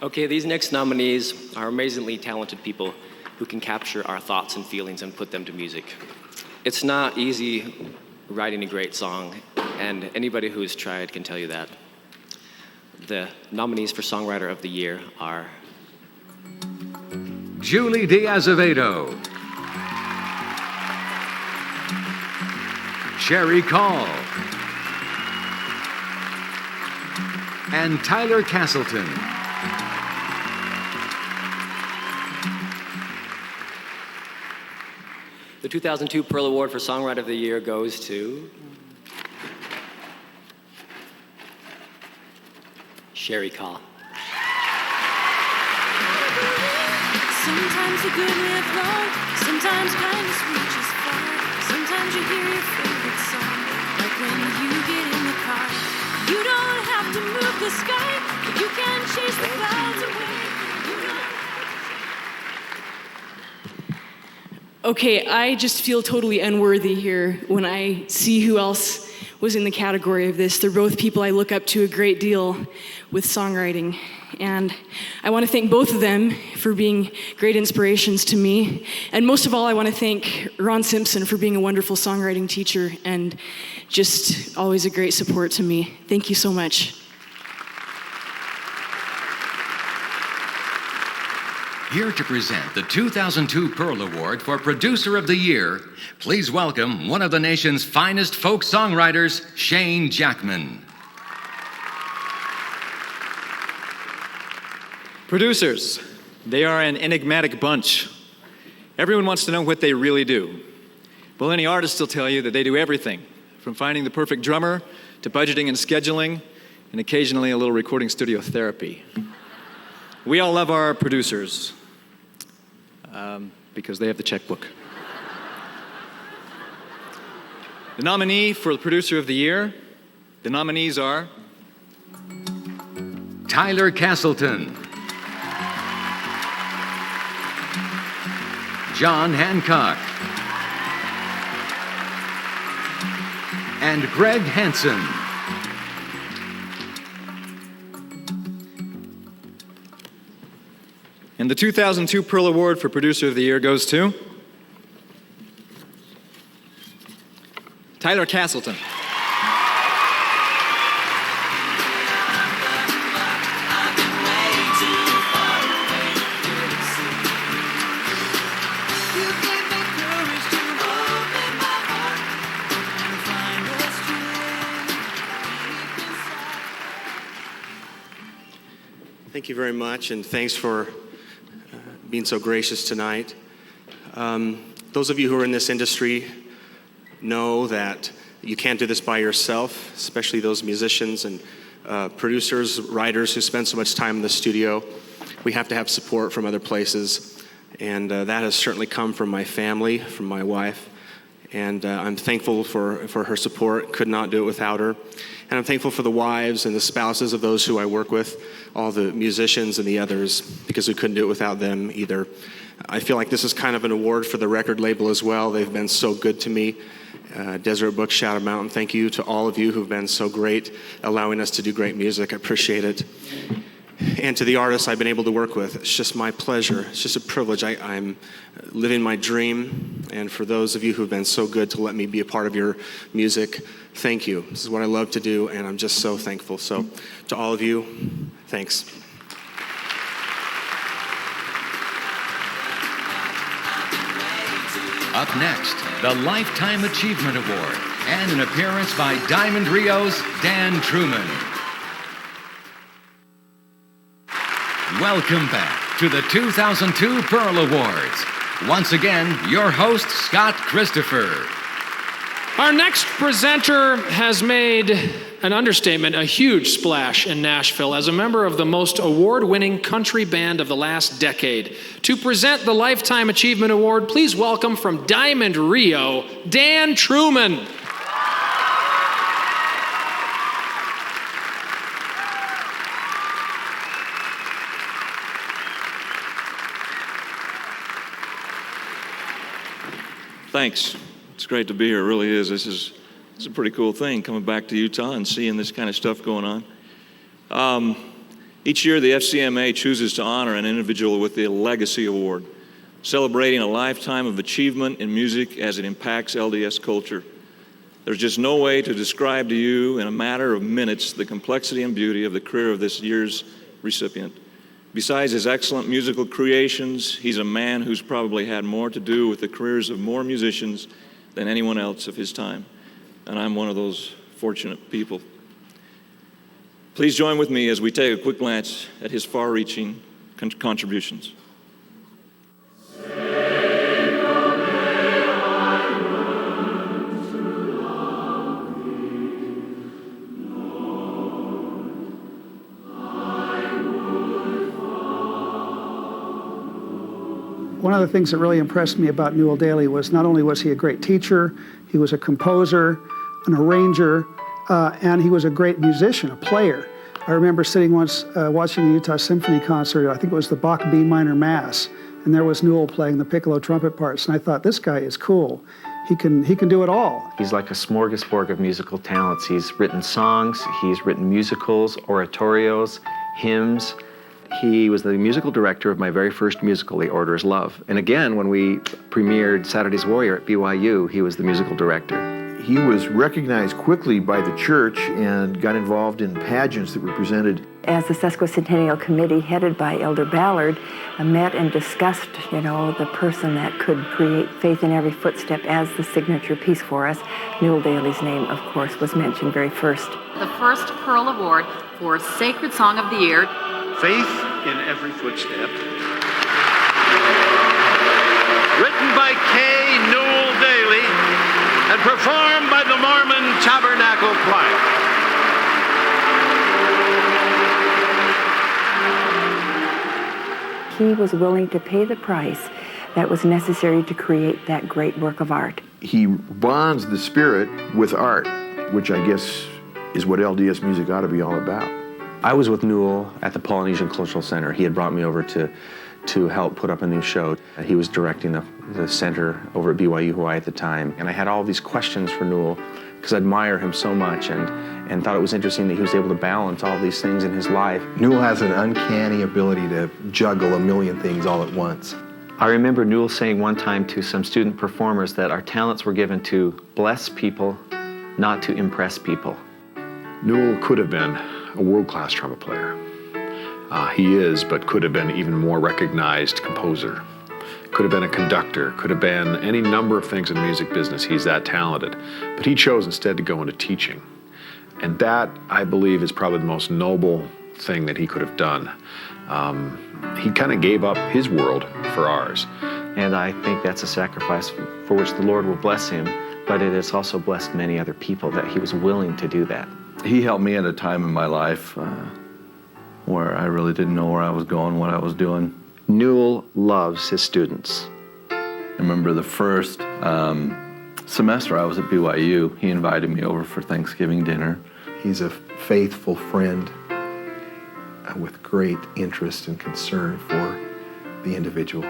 Okay, these next nominees are amazingly talented people who can capture our thoughts and feelings and put them to music. It's not easy writing a great song, and anybody who has tried can tell you that. The nominees for Songwriter of the Year are Julie Diazevedo, Sherry Call, and Tyler Castleton. the 2002 Pearl Award for Songwriter of the Year goes to Sherry Call. Sometimes the good live long, sometimes kindness reaches far. Sometimes you hear your favorite song, like when you get in the car. You don't have to move the sky, but you can chase the clouds away. Okay, I just feel totally unworthy here when I see who else was in the category of this. They're both people I look up to a great deal with songwriting. And I want to thank both of them for being great inspirations to me. And most of all, I want to thank Ron Simpson for being a wonderful songwriting teacher and just always a great support to me. Thank you so much. Here to present the 2002 Pearl Award for Producer of the Year, please welcome one of the nation's finest folk songwriters, Shane Jackman. Producers, they are an enigmatic bunch. Everyone wants to know what they really do. Well, any artist will tell you that they do everything, from finding the perfect drummer to budgeting and scheduling, and occasionally a little recording studio therapy. We all love our producers because they have the checkbook. The nominee for the Producer of the Year, the nominees are Tyler Castleton, John Hancock, and Greg Hansen. And the 2002 Pearl Award for Producer of the Year goes to Tyler Castleton. Thank you very much, and thanks for being so gracious tonight. Those of you who are in this industry know that you can't do this by yourself, especially those musicians and producers, writers who spend so much time in the studio. We have to have support from other places, and that has certainly come from my family, from my wife, and I'm thankful for her support. Could not do it without her. And I'm thankful for the wives and the spouses of those who I work with, all the musicians and the others, because we couldn't do it without them either. I feel like this is kind of an award for the record label as well. They've been so good to me. Deseret Book, Shadow Mountain, thank you to all of you who've been so great, allowing us to do great music. I appreciate it. And to the artists I've been able to work with, it's just my pleasure. It's just a privilege. I'm living my dream. And for those of you who've been so good to let me be a part of your music, thank you. This is what I love to do, and I'm just so thankful. So to all of you, thanks. Up next, the Lifetime Achievement Award and an appearance by Diamond Rio's Dan Truman. Welcome back to the 2002 Pearl Awards. Once again, your host, Scott Christopher. Our next presenter has made an understatement, a huge splash in Nashville as a member of the most award-winning country band of the last decade. To present the Lifetime Achievement Award, please welcome from Diamond Rio, Dan Truman. Thanks. It's great to be here. It really is. It's a pretty cool thing coming back to Utah and seeing this kind of stuff going on. Each year, the FCMA chooses to honor an individual with the Legacy Award, celebrating a lifetime of achievement in music as it impacts LDS culture. There's just no way to describe to you in a matter of minutes the complexity and beauty of the career of this year's recipient. Besides his excellent musical creations, he's a man who's probably had more to do with the careers of more musicians than anyone else of his time. And I'm one of those fortunate people. Please join with me as we take a quick glance at his far-reaching contributions. One of the things that really impressed me about Newell Daly was not only was he a great teacher, he was a composer, an arranger, and he was a great musician, a player. I remember sitting once watching the Utah Symphony concert. I think it was the Bach B minor Mass, and there was Newell playing the piccolo trumpet parts. And I thought, this guy is cool. He can do it all. He's like a smorgasbord of musical talents. He's written songs, he's written musicals, oratorios, hymns. He was the musical director of my very first musical, The Order is Love. And again, when we premiered Saturday's Warrior at BYU, he was the musical director. He was recognized quickly by the church and got involved in pageants that were presented. As the Sesquicentennial Committee, headed by Elder Ballard, met and discussed, the person that could create Faith in Every Footstep as the signature piece for us. Newell Daly's name, of course, was mentioned very first. The first Pearl Award for Sacred Song of the Year. Faith in Every Footstep. Written by K. Newell Daly and performed by the Mormon Tabernacle Choir. He was willing to pay the price that was necessary to create that great work of art. He bonds the spirit with art, which I guess is what LDS music ought to be all about. I was with Newell at the Polynesian Cultural Center. He had brought me over to help put up a new show. He was directing the center over at BYU Hawaii at the time. And I had all these questions for Newell because I admire him so much and thought it was interesting that he was able to balance all these things in his life. Newell has an uncanny ability to juggle a million things all at once. I remember Newell saying one time to some student performers that our talents were given to bless people, not to impress people. Newell could have been a world-class trumpet player. He is, but could have been even more recognized composer. Could have been a conductor, could have been any number of things in the music business. He's that talented. But he chose instead to go into teaching. And that, I believe, is probably the most noble thing that he could have done. He kind of gave up his world for ours. And I think that's a sacrifice for which the Lord will bless him, but it has also blessed many other people that he was willing to do that. He helped me at a time in my life where I really didn't know where I was going, what I was doing. Newell loves his students. I remember the first semester I was at BYU, he invited me over for Thanksgiving dinner. He's a faithful friend with great interest and concern for the individual.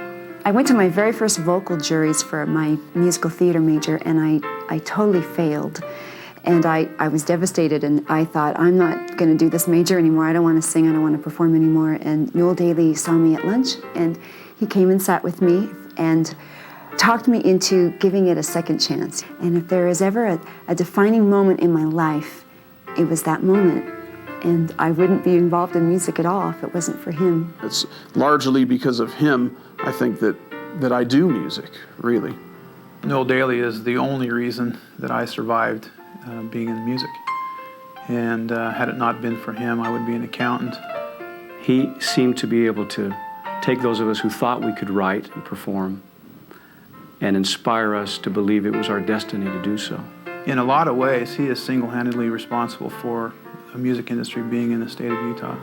I went to my very first vocal juries for my musical theater major, and I totally failed. And I was devastated, and I thought, I'm not going to do this major anymore. I don't want to sing. I don't want to perform anymore. And Newell Daly saw me at lunch, and he came and sat with me and talked me into giving it a second chance. And if there is ever a defining moment in my life, it was that moment. And I wouldn't be involved in music at all if it wasn't for him. It's largely because of him, I think, that I do music, really. Newell Daly is the only reason that I survived being in music. And had it not been for him, I would be an accountant. He seemed to be able to take those of us who thought we could write and perform and inspire us to believe it was our destiny to do so. In a lot of ways, he is single-handedly responsible for the music industry being in the state of Utah.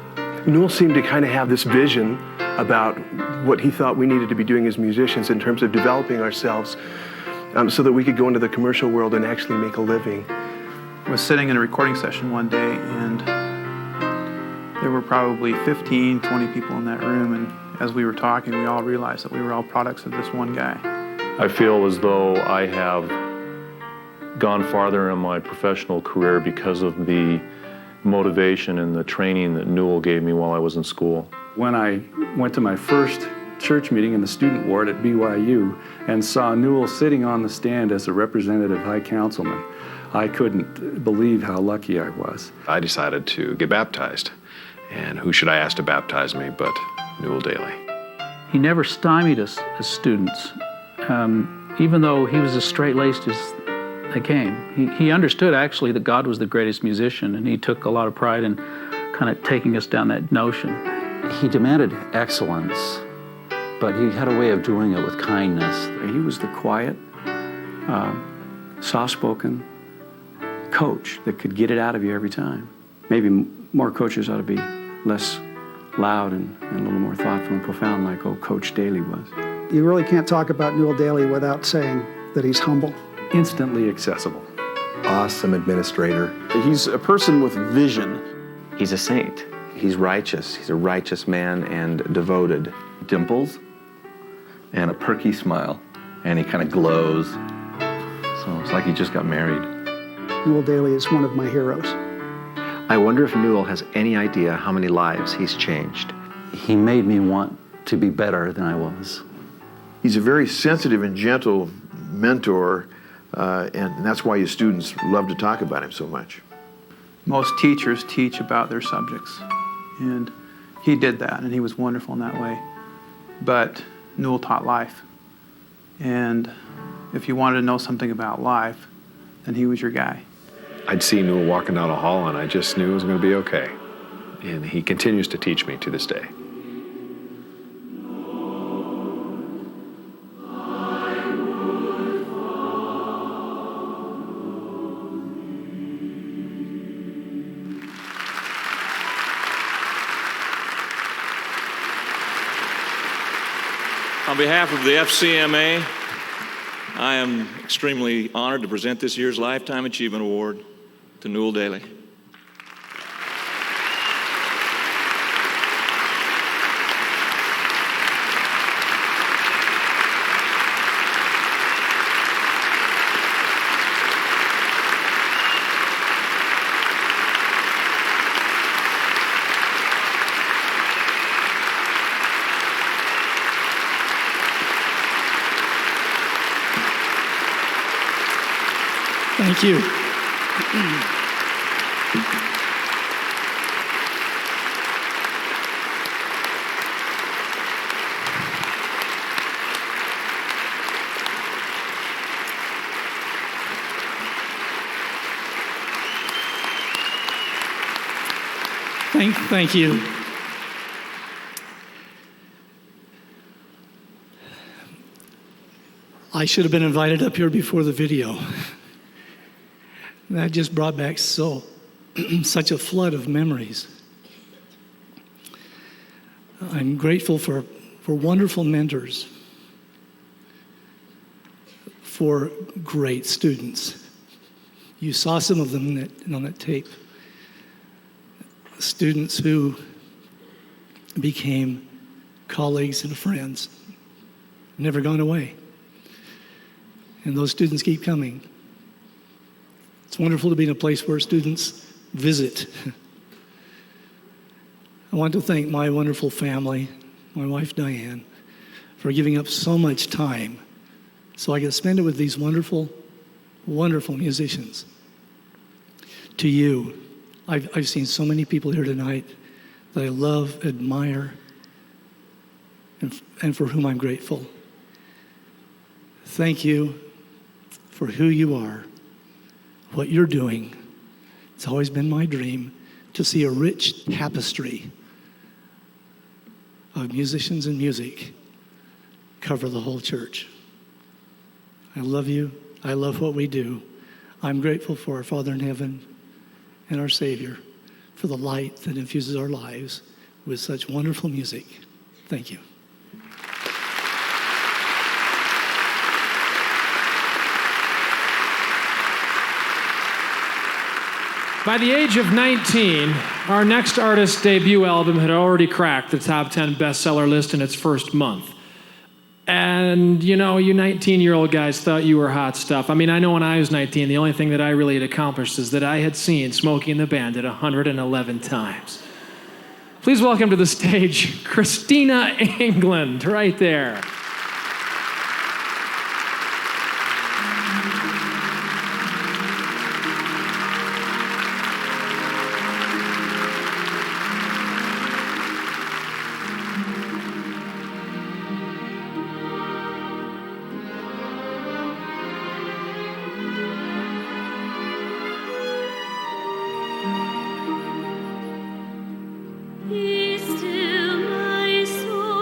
Newell seemed to kind of have this vision about what he thought we needed to be doing as musicians in terms of developing ourselves so that we could go into the commercial world and actually make a living. I was sitting in a recording session one day, and there were probably 15, 20 people in that room, and as we were talking, we all realized that we were all products of this one guy. I feel as though I have gone farther in my professional career because of the motivation and the training that Newell gave me while I was in school. When I went to my first church meeting in the student ward at BYU and saw Newell sitting on the stand as a representative high councilman, I couldn't believe how lucky I was. I decided to get baptized. And who should I ask to baptize me but Newell Daly? He never stymied us as students, even though he was as straight-laced as they came. He understood, actually, that God was the greatest musician, and he took a lot of pride in kind of taking us down that notion. He demanded excellence, but he had a way of doing it with kindness. He was the quiet, soft-spoken coach that could get it out of you every time. Maybe more coaches ought to be less loud and a little more thoughtful and profound like old Coach Daly was. You really can't talk about Newell Daly without saying that he's humble. Instantly accessible. Awesome administrator. He's a person with vision. He's a saint. He's righteous. He's a righteous man and devoted. Dimples and a perky smile, and he kind of glows. So it's like he just got married. Newell Daly is one of my heroes. I wonder if Newell has any idea how many lives he's changed. He made me want to be better than I was. He's a very sensitive and gentle mentor, and that's why his students love to talk about him so much. Most teachers teach about their subjects, and he did that, and he was wonderful in that way. But Newell taught life, and if you wanted to know something about life, then he was your guy. I'd see Newell walking down a hall and I just knew it was going to be okay. And he continues to teach me to this day. On behalf of the FCMA, I am extremely honored to present this year's Lifetime Achievement Award to Newell Daly. Thank you. Thank you. I should have been invited up here before the video. That just brought back such a flood of memories. I'm grateful for wonderful mentors, for great students. You saw some of them on that tape. Students who became colleagues and friends, never gone away. And those students keep coming. It's wonderful to be in a place where students visit. I want to thank my wonderful family, my wife Diane, for giving up so much time so I could spend it with these wonderful, wonderful musicians. To you, I've seen so many people here tonight that I love, admire, and for whom I'm grateful. Thank you for who you are, what you're doing. It's always been my dream to see a rich tapestry of musicians and music cover the whole church. I love you. I love what we do. I'm grateful for our Father in heaven and our Savior for the light that infuses our lives with such wonderful music. Thank you. By the age of 19, our next artist's debut album had already cracked the top 10 bestseller list in its first month. And And you 19-year-old guys thought you were hot stuff. I mean, I know when I was 19, the only thing that I really had accomplished is that I had seen Smokey and the Bandit 111 times. Please welcome to the stage, Christina England, right there. Be still my soul,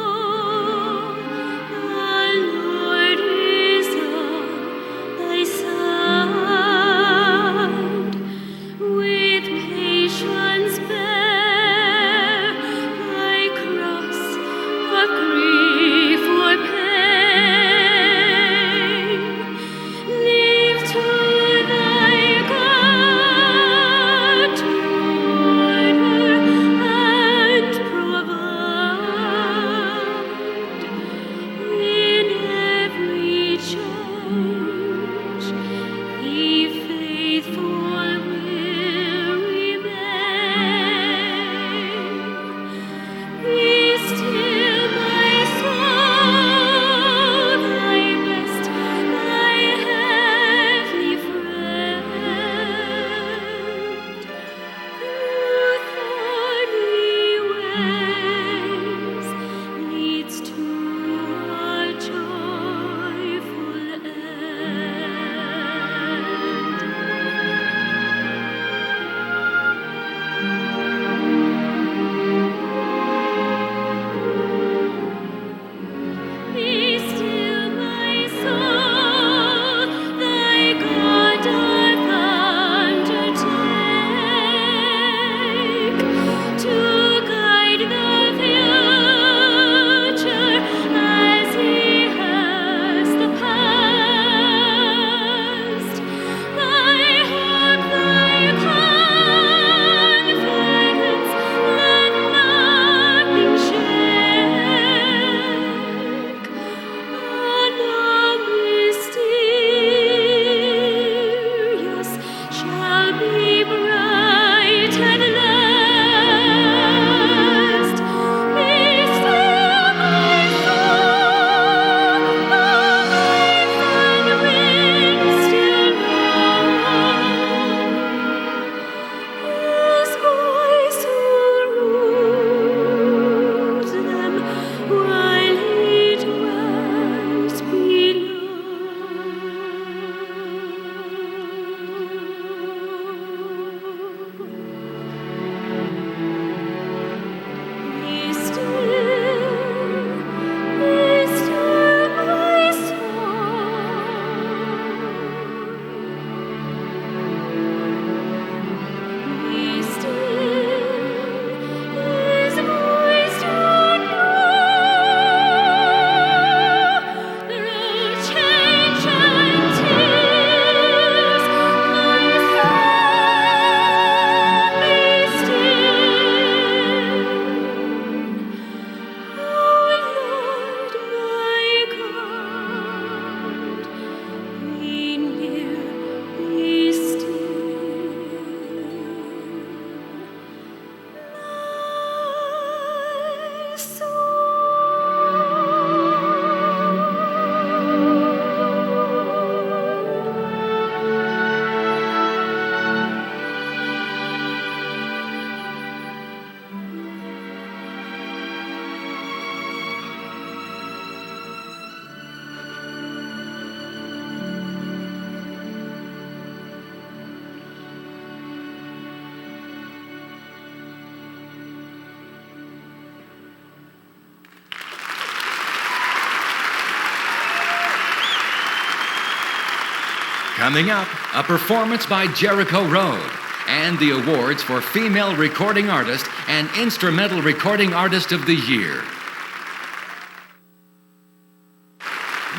Coming up, a performance by Jericho Road and the awards for Female Recording Artist and Instrumental Recording Artist of the Year.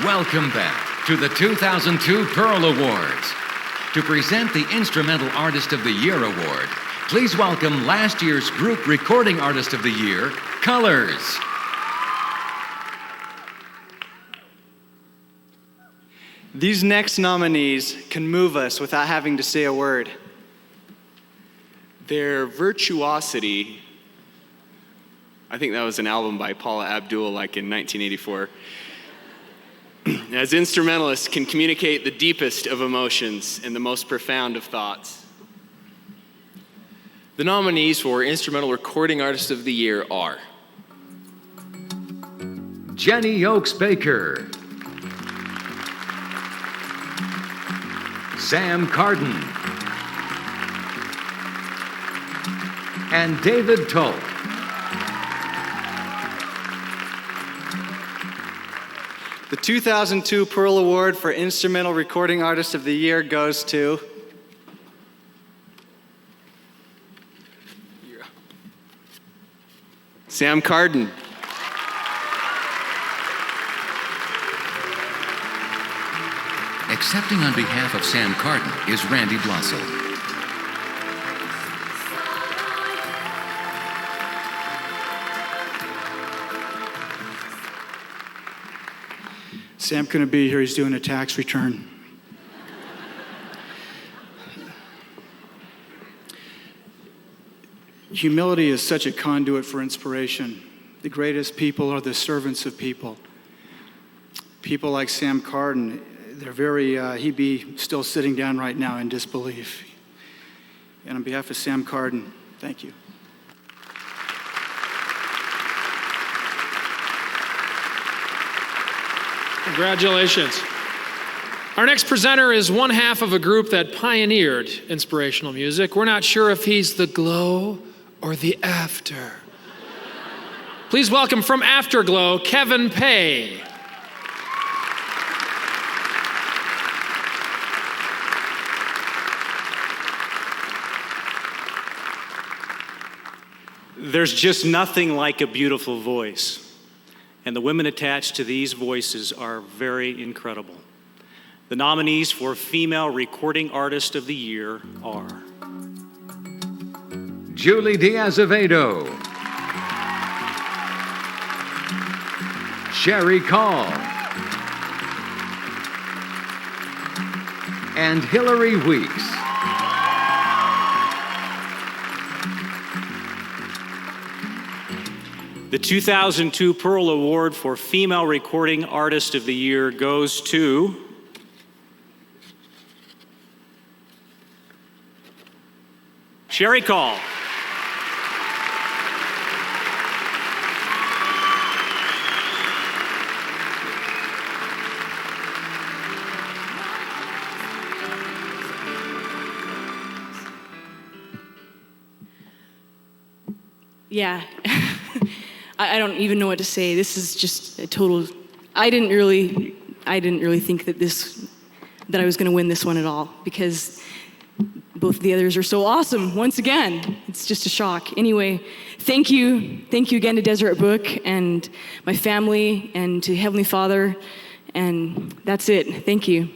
Welcome back to the 2002 Pearl Awards. To present the Instrumental Artist of the Year Award, please welcome last year's Group Recording Artist of the Year, Colors. These next nominees can move us without having to say a word. Their virtuosity, I think that was an album by Paula Abdul like in 1984, as instrumentalists can communicate the deepest of emotions and the most profound of thoughts. The nominees for Instrumental Recording Artist of the Year are Jenny Oakes Baker, Sam Carden, and David Toll. The 2002 Pearl Award for Instrumental Recording Artist of the Year goes to Sam Carden. Accepting on behalf of Sam Carden is Randy Blossel. Sam couldn't be here. He's doing a tax return. Humility is such a conduit for inspiration. The greatest people are the servants of people. People like Sam Carden, they're very, he'd be still sitting down right now in disbelief. And on behalf of Sam Carden, thank you. Congratulations. Our next presenter is one half of a group that pioneered inspirational music. We're not sure if he's the glow or the after. Please welcome from Afterglow, Kevin Pay. There's just nothing like a beautiful voice. And the women attached to these voices are very incredible. The nominees for Female Recording Artist of the Year are Julie Diaz-Avedo, Sherry Call, and Hillary Weeks. The 2002 Pearl Award for Female Recording Artist of the Year goes to Sherry Call. Yeah. I don't even know what to say. This is just a total. I didn't really think that I was going to win this one at all, because both the others are so awesome. Once again, it's just a shock. Anyway, thank you again to Deseret Book and my family and to Heavenly Father, and that's it. Thank you.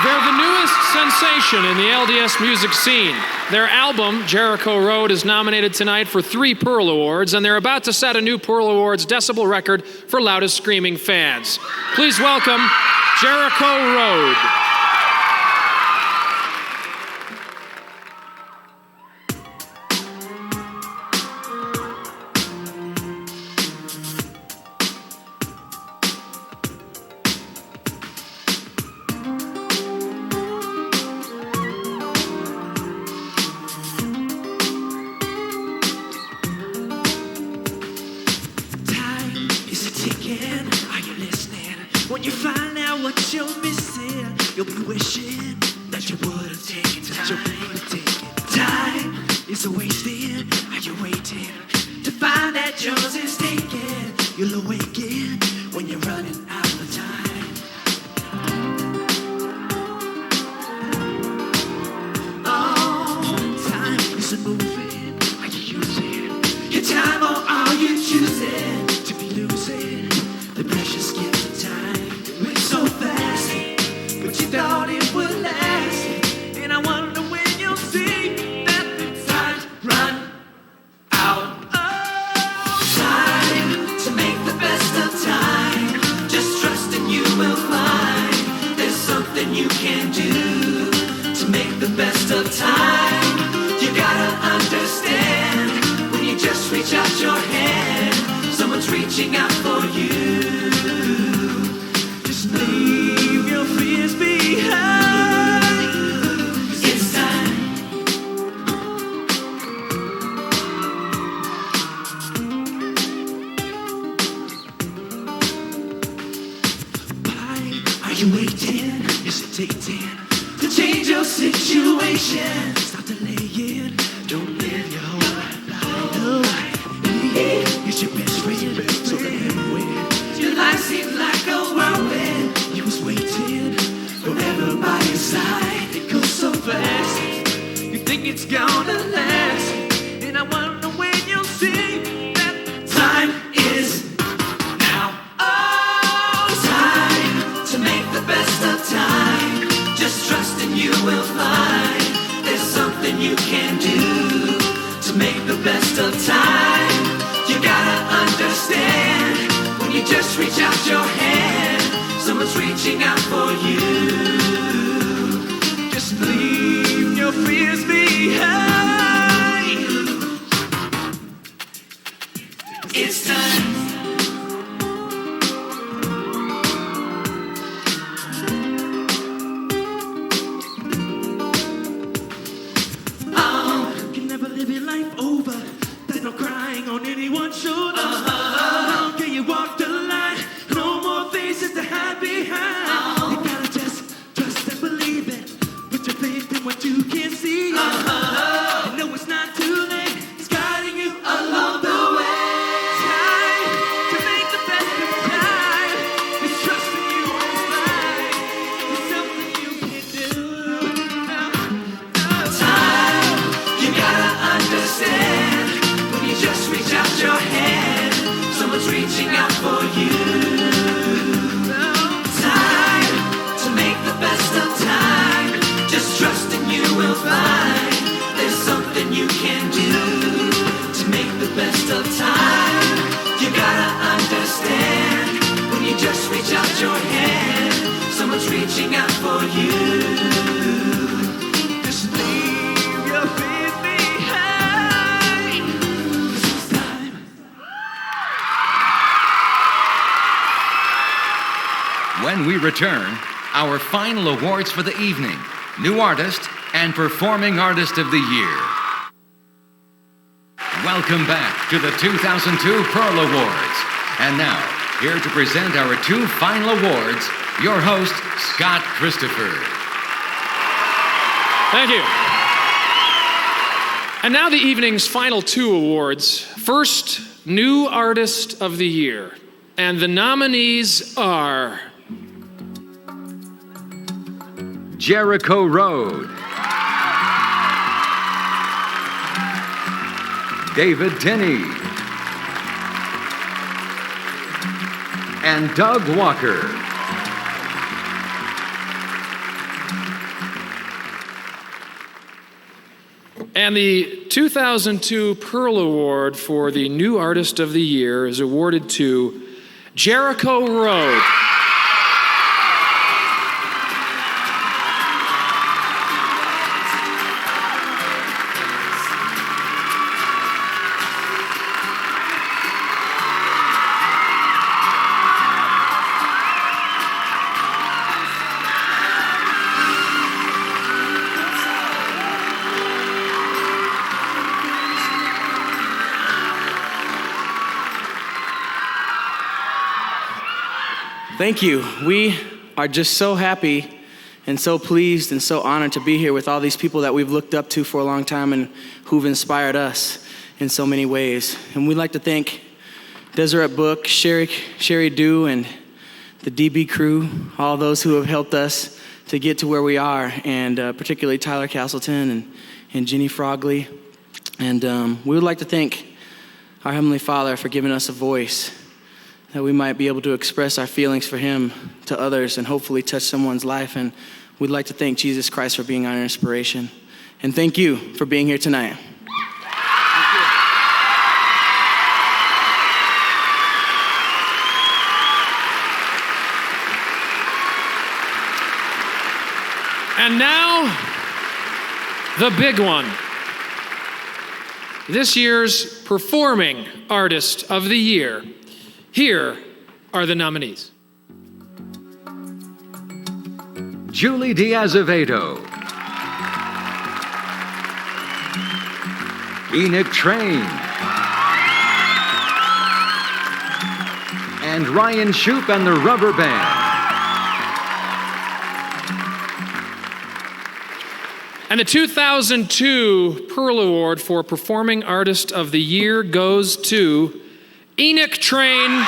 They're the newest sensation in the LDS music scene. Their album, Jericho Road, is nominated tonight for 3 Pearl Awards, and they're about to set a new Pearl Awards decibel record for loudest screaming fans. Please welcome Jericho Road. time. You gotta understand when you just reach out your hand, someone's reaching out for you. Just leave your fears behind. It's time. Why are you waiting, hesitating to change your situation? Stop delaying, don't live your life. It's your best friend, so remember when your life seems like a whirlwind. You was waiting forever by your side. It goes so fast, you think it's gonna last, and I wonder when you'll see that time is now. Oh, time to make the best of time. Just trust and you will find there's something you can do to make the best of time. You gotta understand when you just reach out your hand, someone's reaching out for you. Just leave your fears behind. It's time. Can never live your life over. There's no crying on anyone's shoulder. Can you walk the line? No more faces to hide behind. You gotta just trust and believe it. Put your faith in what you can see. You know it's not too late. It's guiding you along the way. Time to make the best of time. It's trusting you will find. It's something you can do. Time, you gotta understand when you just reach out your hand, someone's reaching out for you. Time to make the best of time. Just trust and you will find there's something you can do to make the best of time. You gotta understand when you just reach out your hand, someone's reaching out for you. Just leave your fears behind. 'Cause it's time. When we return, our final awards for the evening, New Artist and Performing Artist of the Year. Welcome back to the 2002 Pearl Awards. And now, here to present our two final awards, your host, Scott Christopher. Thank you. And now the evening's final two awards. First, New Artist of the Year. And the nominees are Jericho Road, David Tinney, and Doug Walker. And the 2002 Pearl Award for the New Artist of the Year is awarded to Jericho Road. Thank you. We are just so happy and so pleased and so honored to be here with all these people that we've looked up to for a long time and who've inspired us in so many ways. And we'd like to thank Deseret Book, Sherry Dew, and the DB crew, all those who have helped us to get to where we are, and particularly Tyler Castleton and Jenny Frogley. And we would like to thank our Heavenly Father for giving us a voice, that we might be able to express our feelings for Him to others and hopefully touch someone's life. And we'd like to thank Jesus Christ for being our inspiration. And thank you for being here tonight. And now, the big one. This year's Performing Artist of the Year. Here are the nominees. Julie Diazevedo, Enoch Train, and Ryan Shoup and the Rubber Band. And the 2002 Pearl Award for Performing Artist of the Year goes to Enoch Train.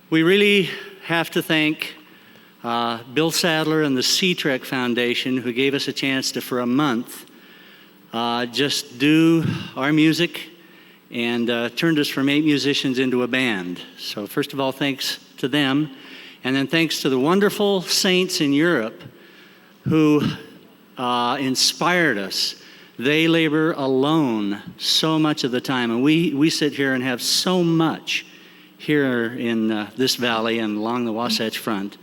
We really have to thank Bill Sadler and the C-Trek Foundation, who gave us a chance to, for a month, just do our music and turned us from 8 musicians into a band. So first of all, thanks to them. And then thanks to the wonderful saints in Europe who inspired us. They labor alone so much of the time. And we sit here and have so much here in this valley and along the Wasatch Front.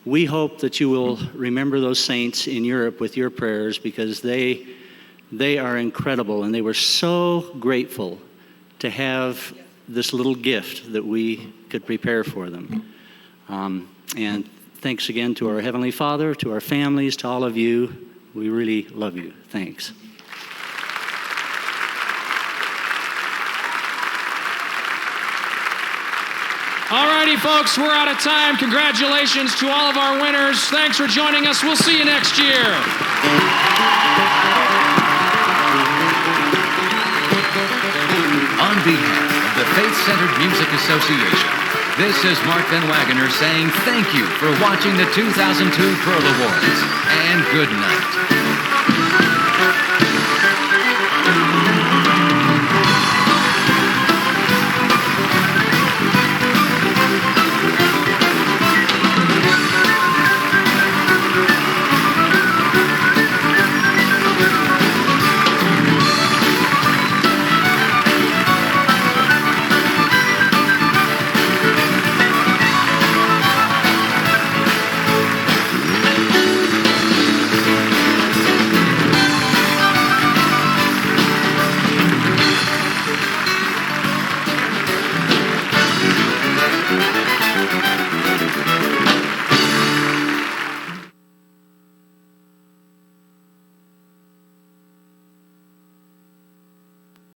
We hope that you will remember those saints in Europe with your prayers, because they are incredible, and they were so grateful to have this little gift that we could prepare for them. And thanks again to our Heavenly Father, to our families, to all of you. We really love you. Thanks. All righty, folks, we're out of time. Congratulations to all of our winners. Thanks for joining us. We'll see you next year. On behalf of the Faith-Centered Music Association, this is Mark Van Wagoner saying thank you for watching the 2002 Pearl Awards, and good night.